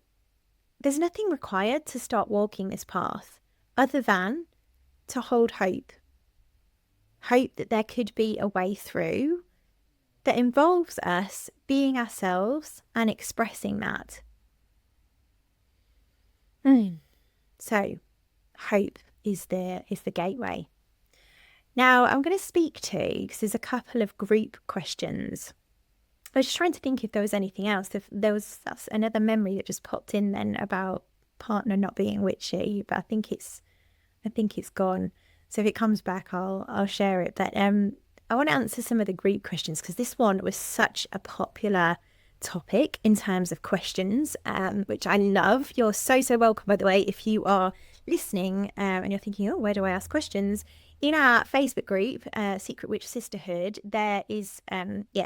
there's nothing required to start walking this path other than to hold hope. Hope that there could be a way through that involves us being ourselves and expressing that. So, hope is the gateway. Now, I'm going to speak to, because there's a couple of group questions. I was just trying to think if there was anything else. If there was, that's another memory that just popped in then about partner not being witchy, but I think it's gone. So if it comes back, I'll share it. But I want to answer some of the group questions because this one was such a popular topic in terms of questions, which I love. You're so welcome, by the way, if you are listening and you're thinking, oh, where do I ask questions? In our Facebook group, Secret Witch Sisterhood, there is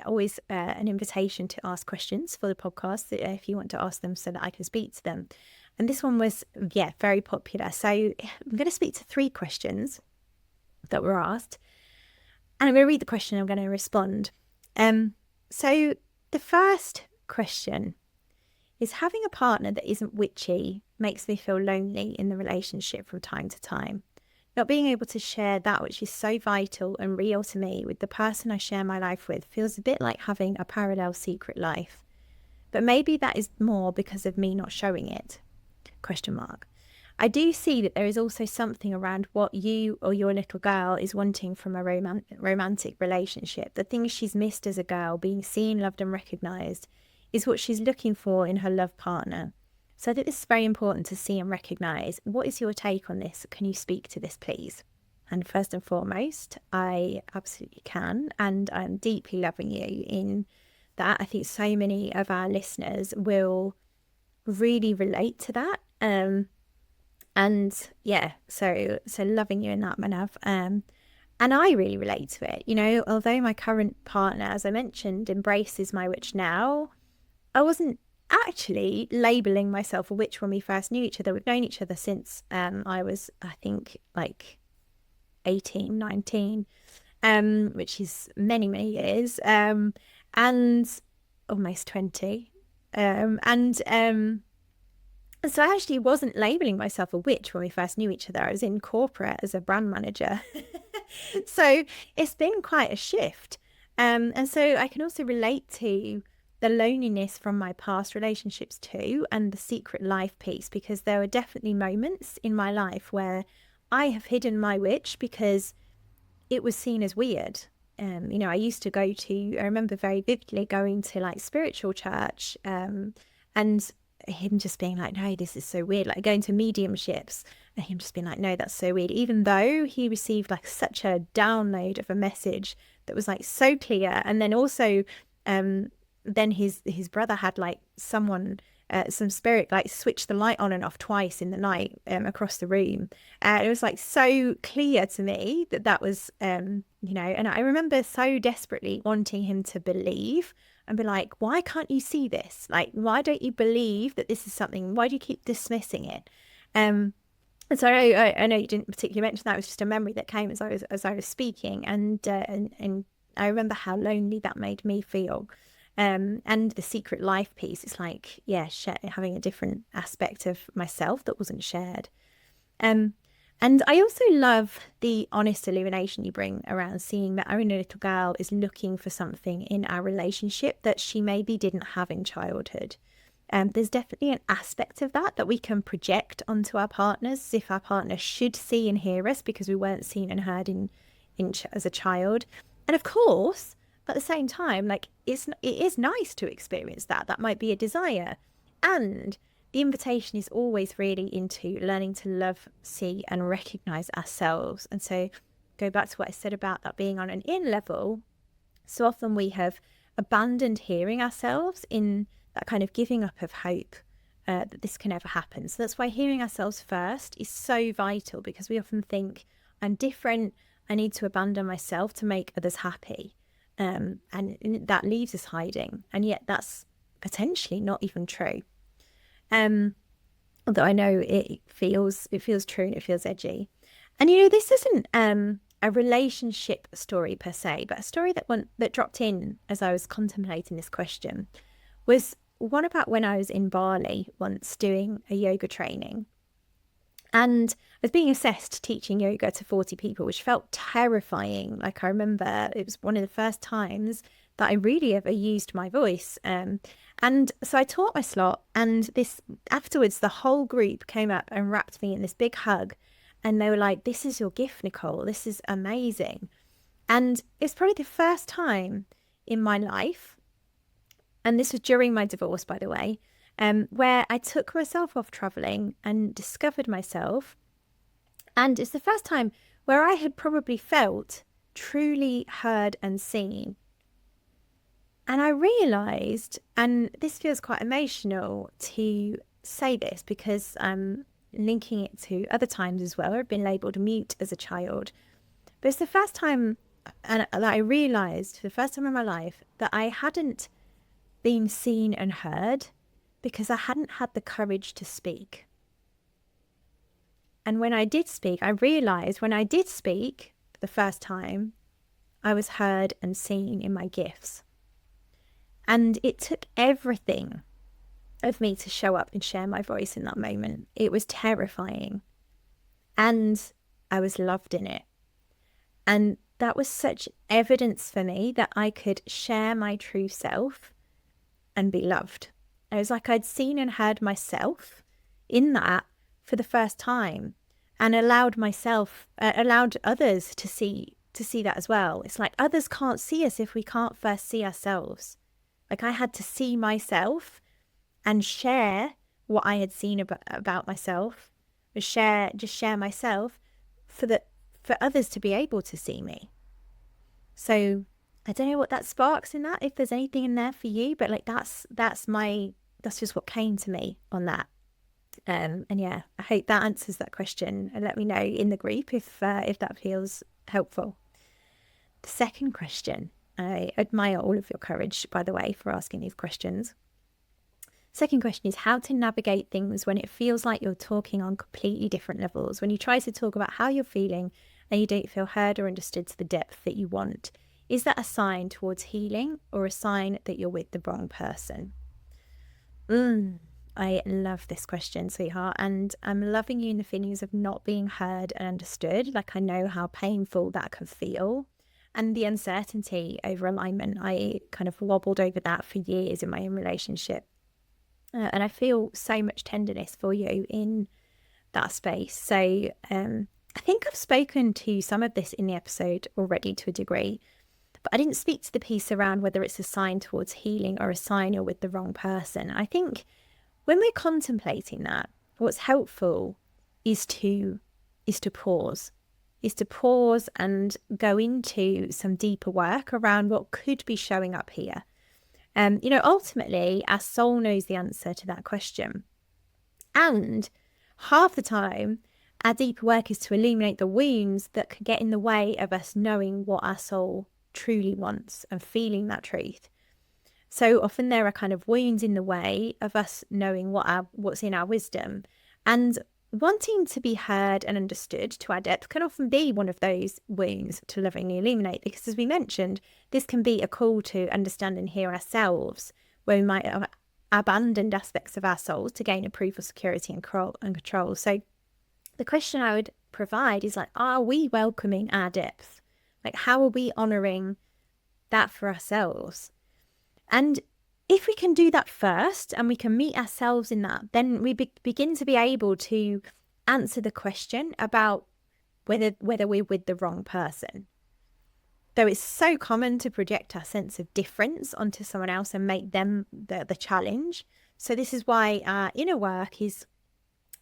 always an invitation to ask questions for the podcast if you want to ask them so that I can speak to them. And this one was, very popular. So I'm going to speak to 3 questions that were asked. And I'm going to read the question, I'm going to respond. So the first question is, having a partner that isn't witchy makes me feel lonely in the relationship from time to time. Not being able to share that which is so vital and real to me with the person I share my life with feels a bit like having a parallel secret life. But maybe that is more because of me not showing it. ? I do see that there is also something around what you or your little girl is wanting from a romantic relationship. The things she's missed as a girl, being seen, loved and recognised, is what she's looking for in her love partner. So I think this is very important to see and recognise. What is your take on this? Can you speak to this, please? And first and foremost, I absolutely can. And I'm deeply loving you in that. I think so many of our listeners will really relate to that. So loving you in that, my love. And I really relate to it. You know, although my current partner, as I mentioned, embraces my witch now, I wasn't actually labeling myself a witch when we first knew each other. We've known each other since I was, I think, like 18, 19, which is many, many years, and almost 20. So I actually wasn't labeling myself a witch when we first knew each other. I was in corporate as a brand manager. So it's been quite a shift. And so I can also relate to the loneliness from my past relationships too, and the secret life piece, because there were definitely moments in my life where I have hidden my witch because it was seen as weird. I used to I remember very vividly going to like spiritual church, and him just being like, no, this is so weird, like going to mediumships and him just being like, no, that's so weird, even though he received like such a download of a message that was like so clear. And then also then his brother had like someone, some spirit, like switch the light on and off twice in the night across the room. It was like so clear to me that was, and I remember so desperately wanting him to believe and be like, why can't you see this? Like, why don't you believe that this is something? Why do you keep dismissing it? And so I know you didn't particularly mention that. It was just a memory that came as I was speaking, and I remember how lonely that made me feel. And the secret life piece, it's like, having a different aspect of myself that wasn't shared. And I also love the honest illumination you bring around seeing that our inner little girl is looking for something in our relationship that she maybe didn't have in childhood. There's definitely an aspect of that we can project onto our partners, as if our partner should see and hear us because we weren't seen and heard as a child. And of course, at the same time, like it is nice to experience that. That might be a desire. And the invitation is always really into learning to love, see, and recognize ourselves. And so, go back to what I said about that being on an in level. So often we have abandoned hearing ourselves in that kind of giving up of hope that this can ever happen. So that's why hearing ourselves first is so vital, because we often think, I'm different, I need to abandon myself to make others happy. And that leaves us hiding. And yet that's potentially not even true. Although I know it feels true and it feels edgy. And this isn't a relationship story per se, but a story that dropped in as I was contemplating this question was one about when I was in Bali once doing a yoga training. And I was being assessed teaching yoga to 40 people, which felt terrifying. Like, I remember it was one of the first times that I really ever used my voice. And so I taught my slot, and afterwards, the whole group came up and wrapped me in this big hug. And they were like, "This is your gift, Nicole. This is amazing." And it's probably the first time in my life, and this was during my divorce, by the way, where I took myself off traveling and discovered myself. And it's the first time where I had probably felt truly heard and seen. And I realised, and this feels quite emotional to say this because I'm linking it to other times as well. I've been labelled mute as a child. But it's the first time that I realised, for the first time in my life, that I hadn't been seen and heard because I hadn't had the courage to speak. And when I did speak, I realised when I did speak for the first time, I was heard and seen in my gifts. And it took everything of me to show up and share my voice in that moment. It was terrifying. And I was loved in it. And that was such evidence for me that I could share my true self and be loved. It was like I'd seen and heard myself in that for the first time, and allowed others to see that as well. It's like others can't see us if we can't first see ourselves. Like, I had to see myself and share what I had seen about myself, share myself for others to be able to see me. So I don't know what that sparks in that, if there's anything in there for you, but like that's just what came to me on that. And yeah, I hope that answers that question, and let me know in the group if that feels helpful. The second question, I admire all of your courage, by the way, for asking these questions. Second question is how to navigate things when it feels like you're talking on completely different levels, when you try to talk about how you're feeling and you don't feel heard or understood to the depth that you want. Is that a sign towards healing or a sign that you're with the wrong person? I love this question, sweetheart, and I'm loving you in the feelings of not being heard and understood. Like, I know how painful that can feel, and the uncertainty over alignment. I kind of wobbled over that for years in my own relationship, and I feel so much tenderness for you in that space. So I think I've spoken to some of this in the episode already to a degree, but I didn't speak to the piece around whether it's a sign towards healing or a sign you're with the wrong person. I think when we're contemplating that, what's helpful is to pause. Is to pause and go into some deeper work around what could be showing up here. Ultimately, our soul knows the answer to that question. And half the time, our deeper work is to illuminate the wounds that could get in the way of us knowing what our soul truly wants and feeling that truth. So often there are kind of wounds in the way of us knowing what's in our wisdom, and wanting to be heard and understood to our depth can often be one of those wounds to lovingly illuminate, because, as we mentioned, this can be a call to understand and hear ourselves, where we might have abandoned aspects of our souls to gain approval, security and control. So the question I would provide is like, are we welcoming our depth? Like, how are we honoring that for ourselves? And if we can do that first and we can meet ourselves in that, then we begin to be able to answer the question about whether we're with the wrong person. Though it's so common to project our sense of difference onto someone else and make them the challenge. So this is why our inner work is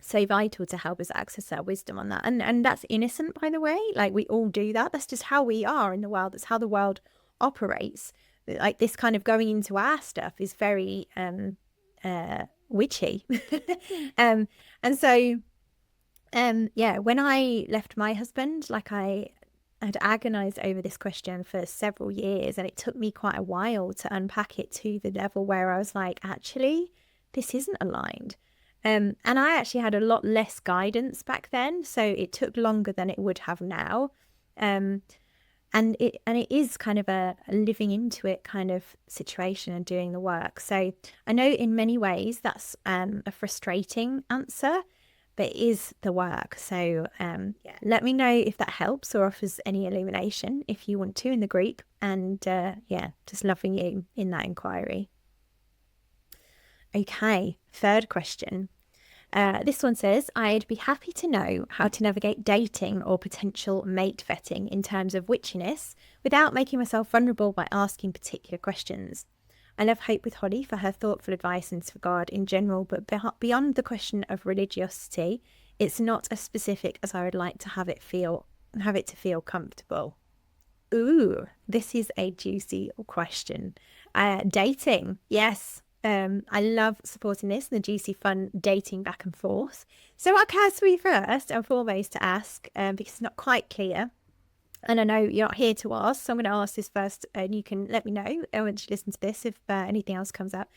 so vital to help us access our wisdom on that. And that's innocent, by the way. Like, we all do that. That's just how we are in the world. That's how the world operates. Like, this kind of going into our stuff is very witchy. And so when I left my husband, like, I had agonized over this question for several years, and it took me quite a while to unpack it to the level where I was like, actually, this isn't aligned. And I actually had a lot less guidance back then, so it took longer than it would have now. And it is kind of a living into it kind of situation and doing the work. So I know in many ways that's a frustrating answer, but it is the work. So let me know if that helps or offers any illumination if you want to in the group. And just loving you in that inquiry. Okay, third question. This one says, I'd be happy to know how to navigate dating or potential mate vetting in terms of witchiness without making myself vulnerable by asking particular questions. I love Hope with Holly for her thoughtful advice and regard in general, but beyond the question of religiosity, it's not as specific as I would like to have it to feel comfortable. Ooh, this is a juicy question. Dating, yes. I love supporting this and the juicy, fun dating back and forth. So what occurs to me first and foremost to ask, because it's not quite clear, and I know you're not here to ask, so I'm going to ask this first, and you can let me know once you listen to this if anything else comes up.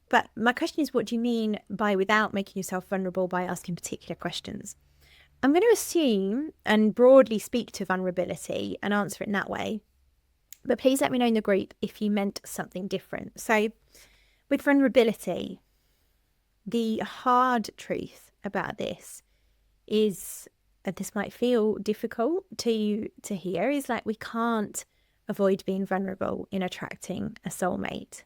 But my question is, what do you mean by without making yourself vulnerable by asking particular questions? I'm going to assume and broadly speak to vulnerability and answer it in that way. But please let me know in the group if you meant something different. So with vulnerability, the hard truth about this is, and this might feel difficult to hear, is like we can't avoid being vulnerable in attracting a soulmate.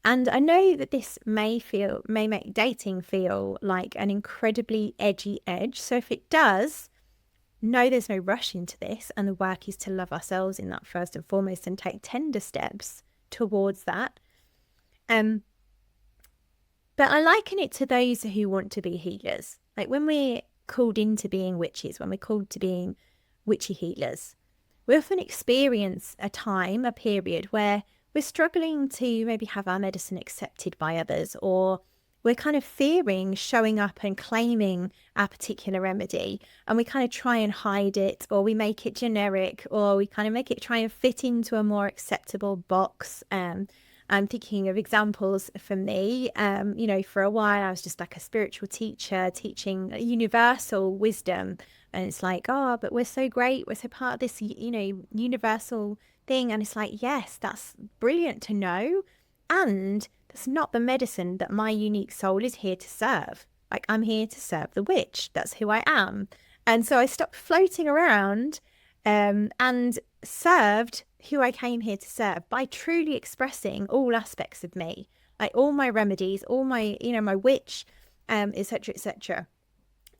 And I know that this may make dating feel like an incredibly edgy edge. So if it does, know there's no rush into this, and the work is to love ourselves in that first and foremost and take tender steps towards that. But I liken it to those who want to be healers. Like, when we're called into being witches, when we're called to being witchy healers, we often experience a period where we're struggling to maybe have our medicine accepted by others, or we're kind of fearing showing up and claiming our particular remedy, and we kind of try and hide it, or we make it generic, or we kind of make it try and fit into a more acceptable box. I'm thinking of examples for me. For a while I was just like a spiritual teacher teaching universal wisdom, and it's like, oh, but we're so great, we're so part of this, universal thing. And it's like, yes, that's brilliant to know, and that's not the medicine that my unique soul is here to serve. Like, I'm here to serve the witch. That's who I am. And so I stopped floating around and served who I came here to serve by truly expressing all aspects of me, like all my remedies, all my, my witch, etc., etc.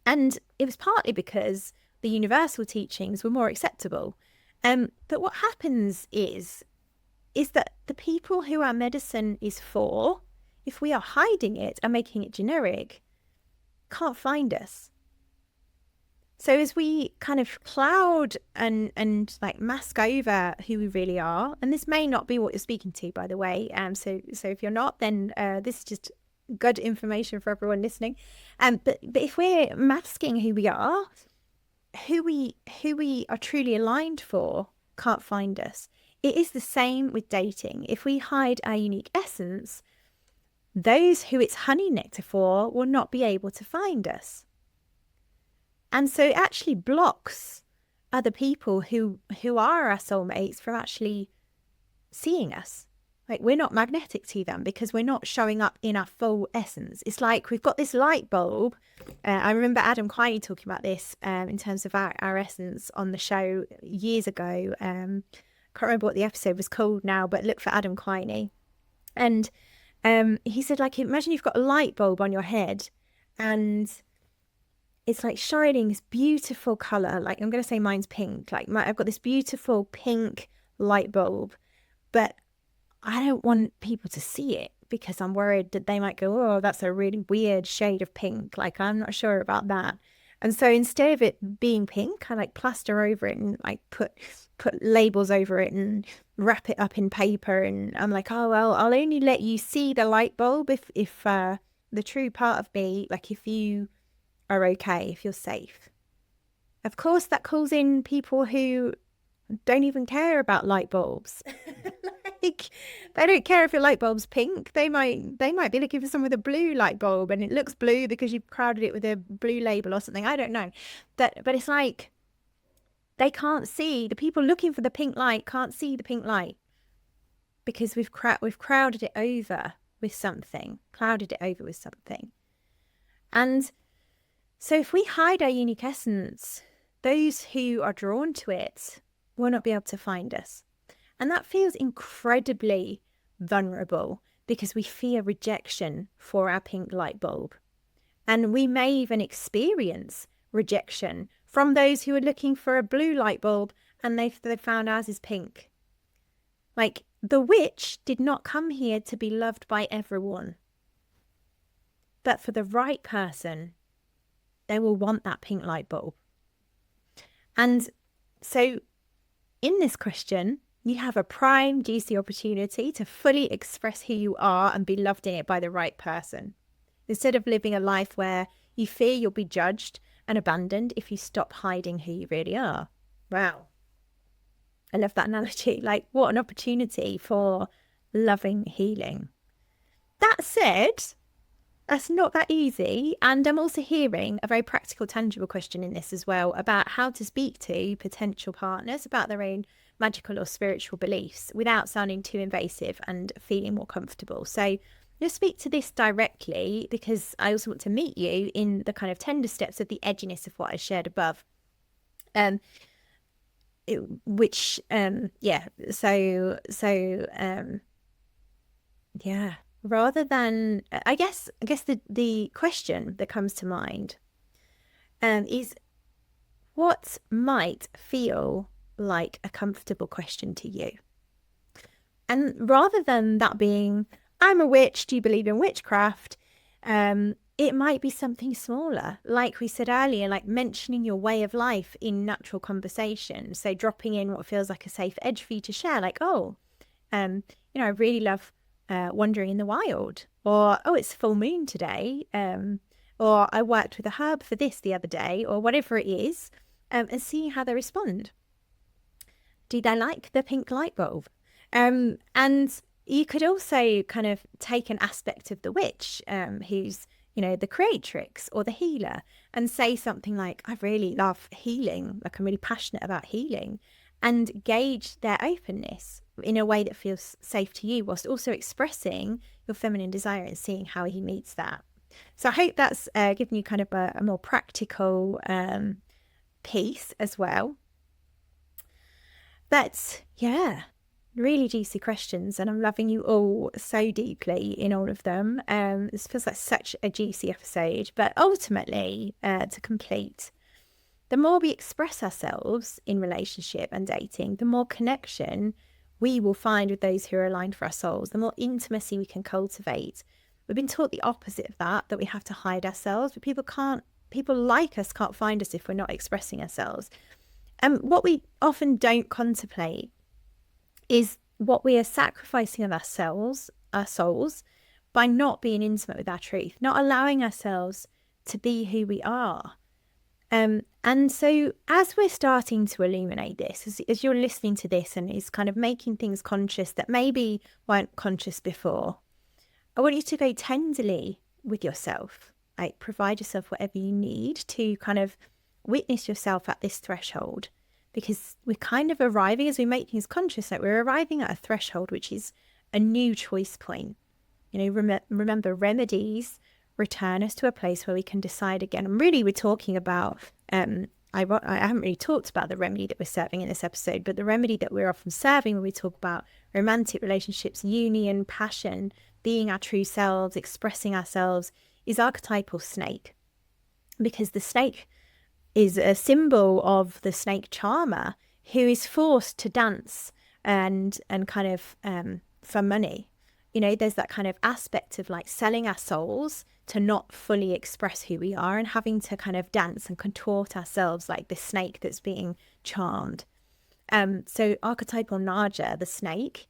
And it was partly because the universal teachings were more acceptable. But what happens is that the people who our medicine is for, if we are hiding it and making it generic, can't find us. So as we kind of cloud and like mask over who we really are, and this may not be what you're speaking to, by the way. So if you're not, then this is just good information for everyone listening. But if we're masking who we are, who we are truly aligned for can't find us. It is the same with dating. If we hide our unique essence, those who it's honey nectar for will not be able to find us. And so it actually blocks other people who are our soulmates from actually seeing us. Like, we're not magnetic to them because we're not showing up in our full essence. It's like we've got this light bulb. I remember Adam Quiney talking about this in terms of our essence on the show years ago. Can't remember what the episode was called now, but look for Adam Quiney. And he said, like, imagine you've got a light bulb on your head and it's like shining this beautiful colour. Like, I'm going to say mine's pink. Like, I've got this beautiful pink light bulb, but I don't want people to see it because I'm worried that they might go, oh, that's a really weird shade of pink. Like, I'm not sure about that. And so instead of it being pink, I like plaster over it and like put labels over it and wrap it up in paper. And I'm like, oh, well, I'll only let you see the light bulb if the true part of me, like if you are okay, if you're safe. Of course, that calls in people who don't even care about light bulbs. Like, they don't care if your light bulb's pink. They might be looking for someone with a blue light bulb and it looks blue because you've crowded it with a blue label or something. I don't know. But it's like they can't see, the people looking for the pink light can't see the pink light because we've crowded it over with something, And so if we hide our unique essence, those who are drawn to it will not be able to find us. And that feels incredibly vulnerable because we fear rejection for our pink light bulb. And we may even experience rejection from those who are looking for a blue light bulb and they've found ours is pink. Like, the witch did not come here to be loved by everyone. But for the right person, they will want that pink light bulb. And so in this question, you have a prime, juicy opportunity to fully express who you are and be loved in it by the right person. Instead of living a life where you fear you'll be judged and abandoned if you stop hiding who you really are. Wow. I love that analogy. Like, what an opportunity for loving healing. That said, that's not that easy. And I'm also hearing a very practical, tangible question in this as well about how to speak to potential partners about their own magical or spiritual beliefs without sounding too invasive and feeling more comfortable. So just speak to this directly because I also want to meet you in the kind of tender steps of the edginess of what I shared above. Rather than, I guess the question that comes to mind is what might feel like a comfortable question to you? And rather than that being, I'm a witch, do you believe in witchcraft? It might be something smaller, like we said earlier, like mentioning your way of life in natural conversation. So dropping in what feels like a safe edge for you to share, like, I really love wandering in the wild, or it's full moon today, or I worked with a herb for this the other day, or whatever it is, and seeing how they respond. Do they like the pink light bulb? And you could also kind of take an aspect of the witch, who's, the creatrix or the healer, and say something like, I really love healing, like I'm really passionate about healing, and gauge their openness in a way that feels safe to you, whilst also expressing your feminine desire and seeing how he meets that. So I hope that's given you kind of a more practical piece as well. But yeah, really juicy questions, and I'm loving you all so deeply in all of them. This feels like such a juicy episode, but ultimately, to complete, the more we express ourselves in relationship and dating, the more connection we will find with those who are aligned for our souls, the more intimacy we can cultivate. We've been taught the opposite of that we have to hide ourselves, but people like us can't find us if we're not expressing ourselves. And what we often don't contemplate is what we are sacrificing of ourselves, our souls, by not being intimate with our truth, not allowing ourselves to be who we are. And so as we're starting to illuminate this, as you're listening to this and is kind of making things conscious that maybe weren't conscious before, I want you to go tenderly with yourself, like provide yourself whatever you need to kind of witness yourself at this threshold, because we're kind of arriving, as we make things conscious, like we're arriving at a threshold which is a new choice point. Remember, remedies return us to a place where we can decide again. And really, we're talking about, I haven't really talked about the remedy that we're serving in this episode, but the remedy that we're often serving when we talk about romantic relationships, union, passion, being our true selves, expressing ourselves, is archetypal snake. Because the snake is a symbol of the snake charmer who is forced to dance and kind of for money. There's that kind of aspect of like selling our souls to not fully express who we are and having to kind of dance and contort ourselves like this snake that's being charmed. So archetypal Naja, the snake,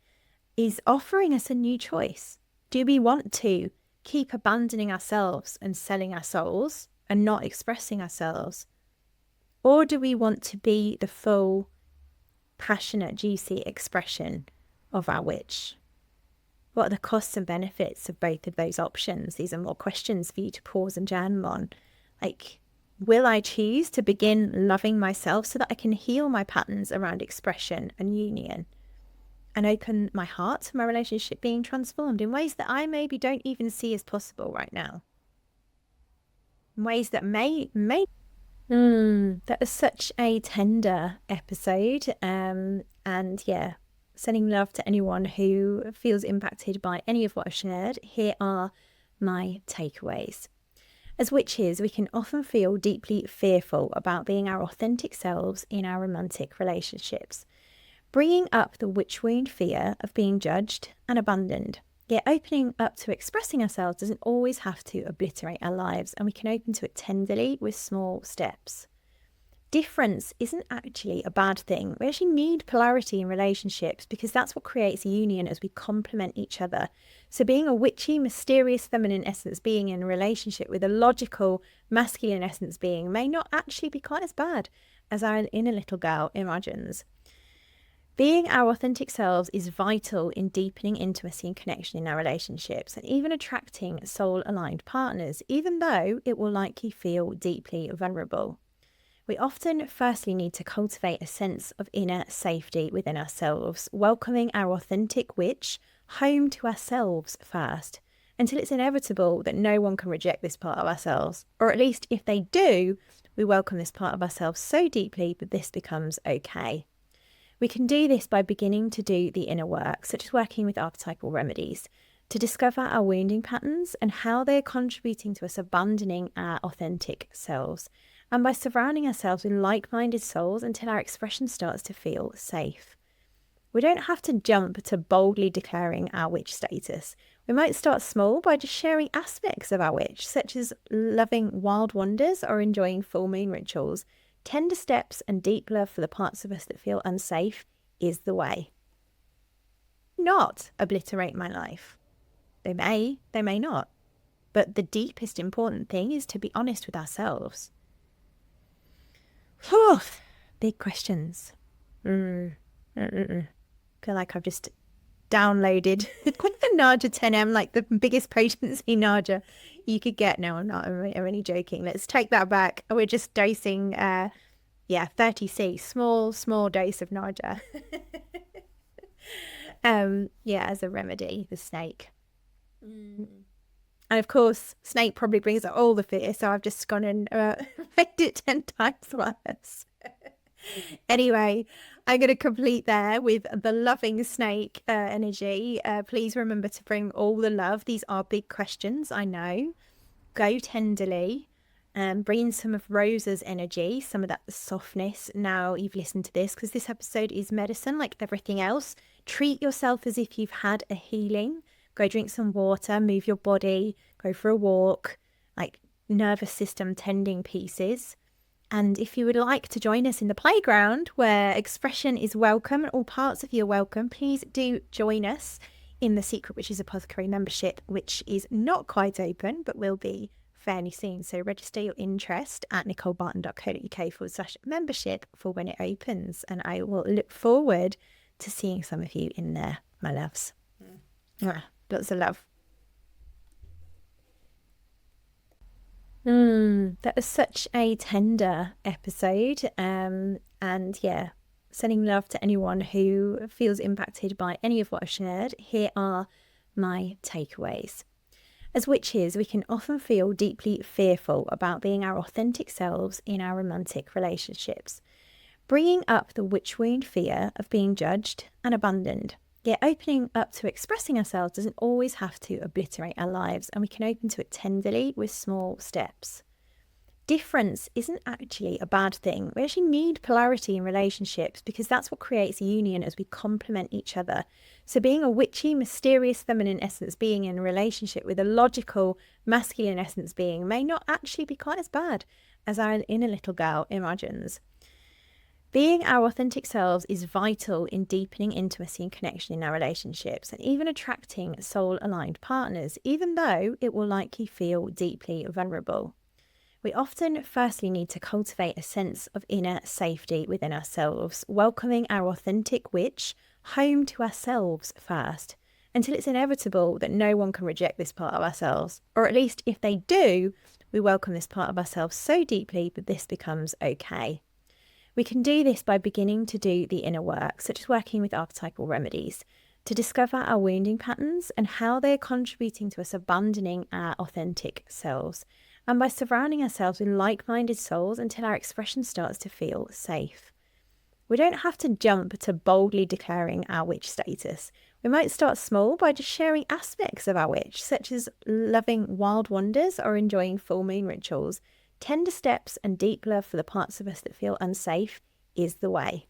is offering us a new choice. Do we want to keep abandoning ourselves and selling our souls and not expressing ourselves? Or do we want to be the full, passionate, juicy expression of our witch? What are the costs and benefits of both of those options? These are more questions for you to pause and journal on. Like, will I choose to begin loving myself so that I can heal my patterns around expression and union and open my heart to my relationship being transformed in ways that I maybe don't even see as possible right now? In ways that may that was such a tender episode. And yeah, sending love to anyone who feels impacted by any of what I've shared. Here are my takeaways. As witches, we can often feel deeply fearful about being our authentic selves in our romantic relationships, bringing up the witch wound fear of being judged and abandoned. Yet opening up to expressing ourselves doesn't always have to obliterate our lives, and we can open to it tenderly with small steps. Difference isn't actually a bad thing. We actually need polarity in relationships because that's what creates union as we complement each other. So being a witchy, mysterious feminine essence being in a relationship with a logical masculine essence being may not actually be quite as bad as our inner little girl imagines. Being our authentic selves is vital in deepening intimacy and connection in our relationships and even attracting soul-aligned partners, even though it will likely feel deeply vulnerable. We often firstly need to cultivate a sense of inner safety within ourselves, welcoming our authentic witch home to ourselves first, until it's inevitable that no one can reject this part of ourselves. Or at least if they do, we welcome this part of ourselves so deeply that this becomes okay. We can do this by beginning to do the inner work, such as working with archetypal remedies, to discover our wounding patterns and how they're contributing to us abandoning our authentic selves, and by surrounding ourselves with like-minded souls until our expression starts to feel safe. We don't have to jump to boldly declaring our witch status. We might start small by just sharing aspects of our witch, such as loving wild wonders or enjoying full moon rituals. Tender steps and deep love for the parts of us that feel unsafe is the way. Not obliterate my life. They may not. But the deepest important thing is to be honest with ourselves. Whew, big questions. Feel like I've just downloaded Naja 10M, like the biggest potency Naja you could get. No, I'm not. I'm only joking. Let's take that back. We're just dosing 30C, small dose of Naja. As a remedy, the snake. And of course, snake probably brings up all the fear, so I've just gone and made it 10 times worse. Anyway, I'm going to complete there with the loving snake energy. Please remember to bring all the love. These are big questions, I know. Go tenderly. Bring in some of Rosa's energy, some of that softness now you've listened to this, because this episode is medicine like everything else. Treat yourself as if you've had a healing. Go drink some water, move your body, go for a walk, like nervous system tending pieces. And if you would like to join us in the playground where expression is welcome and all parts of you are welcome, please do join us in the Secret Witches Apothecary membership, which is not quite open, but will be fairly soon. So register your interest at nicolebarton.co.uk/membership for when it opens. And I will look forward to seeing some of you in there, my loves. Lots of love. That was such a tender episode. And yeah, sending love to anyone who feels impacted by any of what I've shared. Here are my takeaways. As witches, we can often feel deeply fearful about being our authentic selves in our romantic relationships, bringing up the witch wound fear of being judged and abandoned. Yet opening up to expressing ourselves doesn't always have to obliterate our lives, and we can open to it tenderly with small steps. Difference isn't actually a bad thing. We actually need polarity in relationships because that's what creates union as we complement each other. So being a witchy, mysterious feminine essence being in a relationship with a logical masculine essence being may not actually be quite as bad as our inner little girl imagines. Being our authentic selves is vital in deepening intimacy and connection in our relationships, and even attracting soul-aligned partners, even though it will likely feel deeply vulnerable. We often firstly need to cultivate a sense of inner safety within ourselves, welcoming our authentic witch home to ourselves first, until it's inevitable that no one can reject this part of ourselves. Or at least if they do, we welcome this part of ourselves so deeply that this becomes okay. We can do this by beginning to do the inner work, such as working with archetypal remedies, to discover our wounding patterns and how they're contributing to us abandoning our authentic selves, and by surrounding ourselves with like-minded souls until our expression starts to feel safe. We don't have to jump to boldly declaring our witch status. We might start small by just sharing aspects of our witch, such as loving wild wonders or enjoying full moon rituals. Tender steps and deep love for the parts of us that feel unsafe is the way.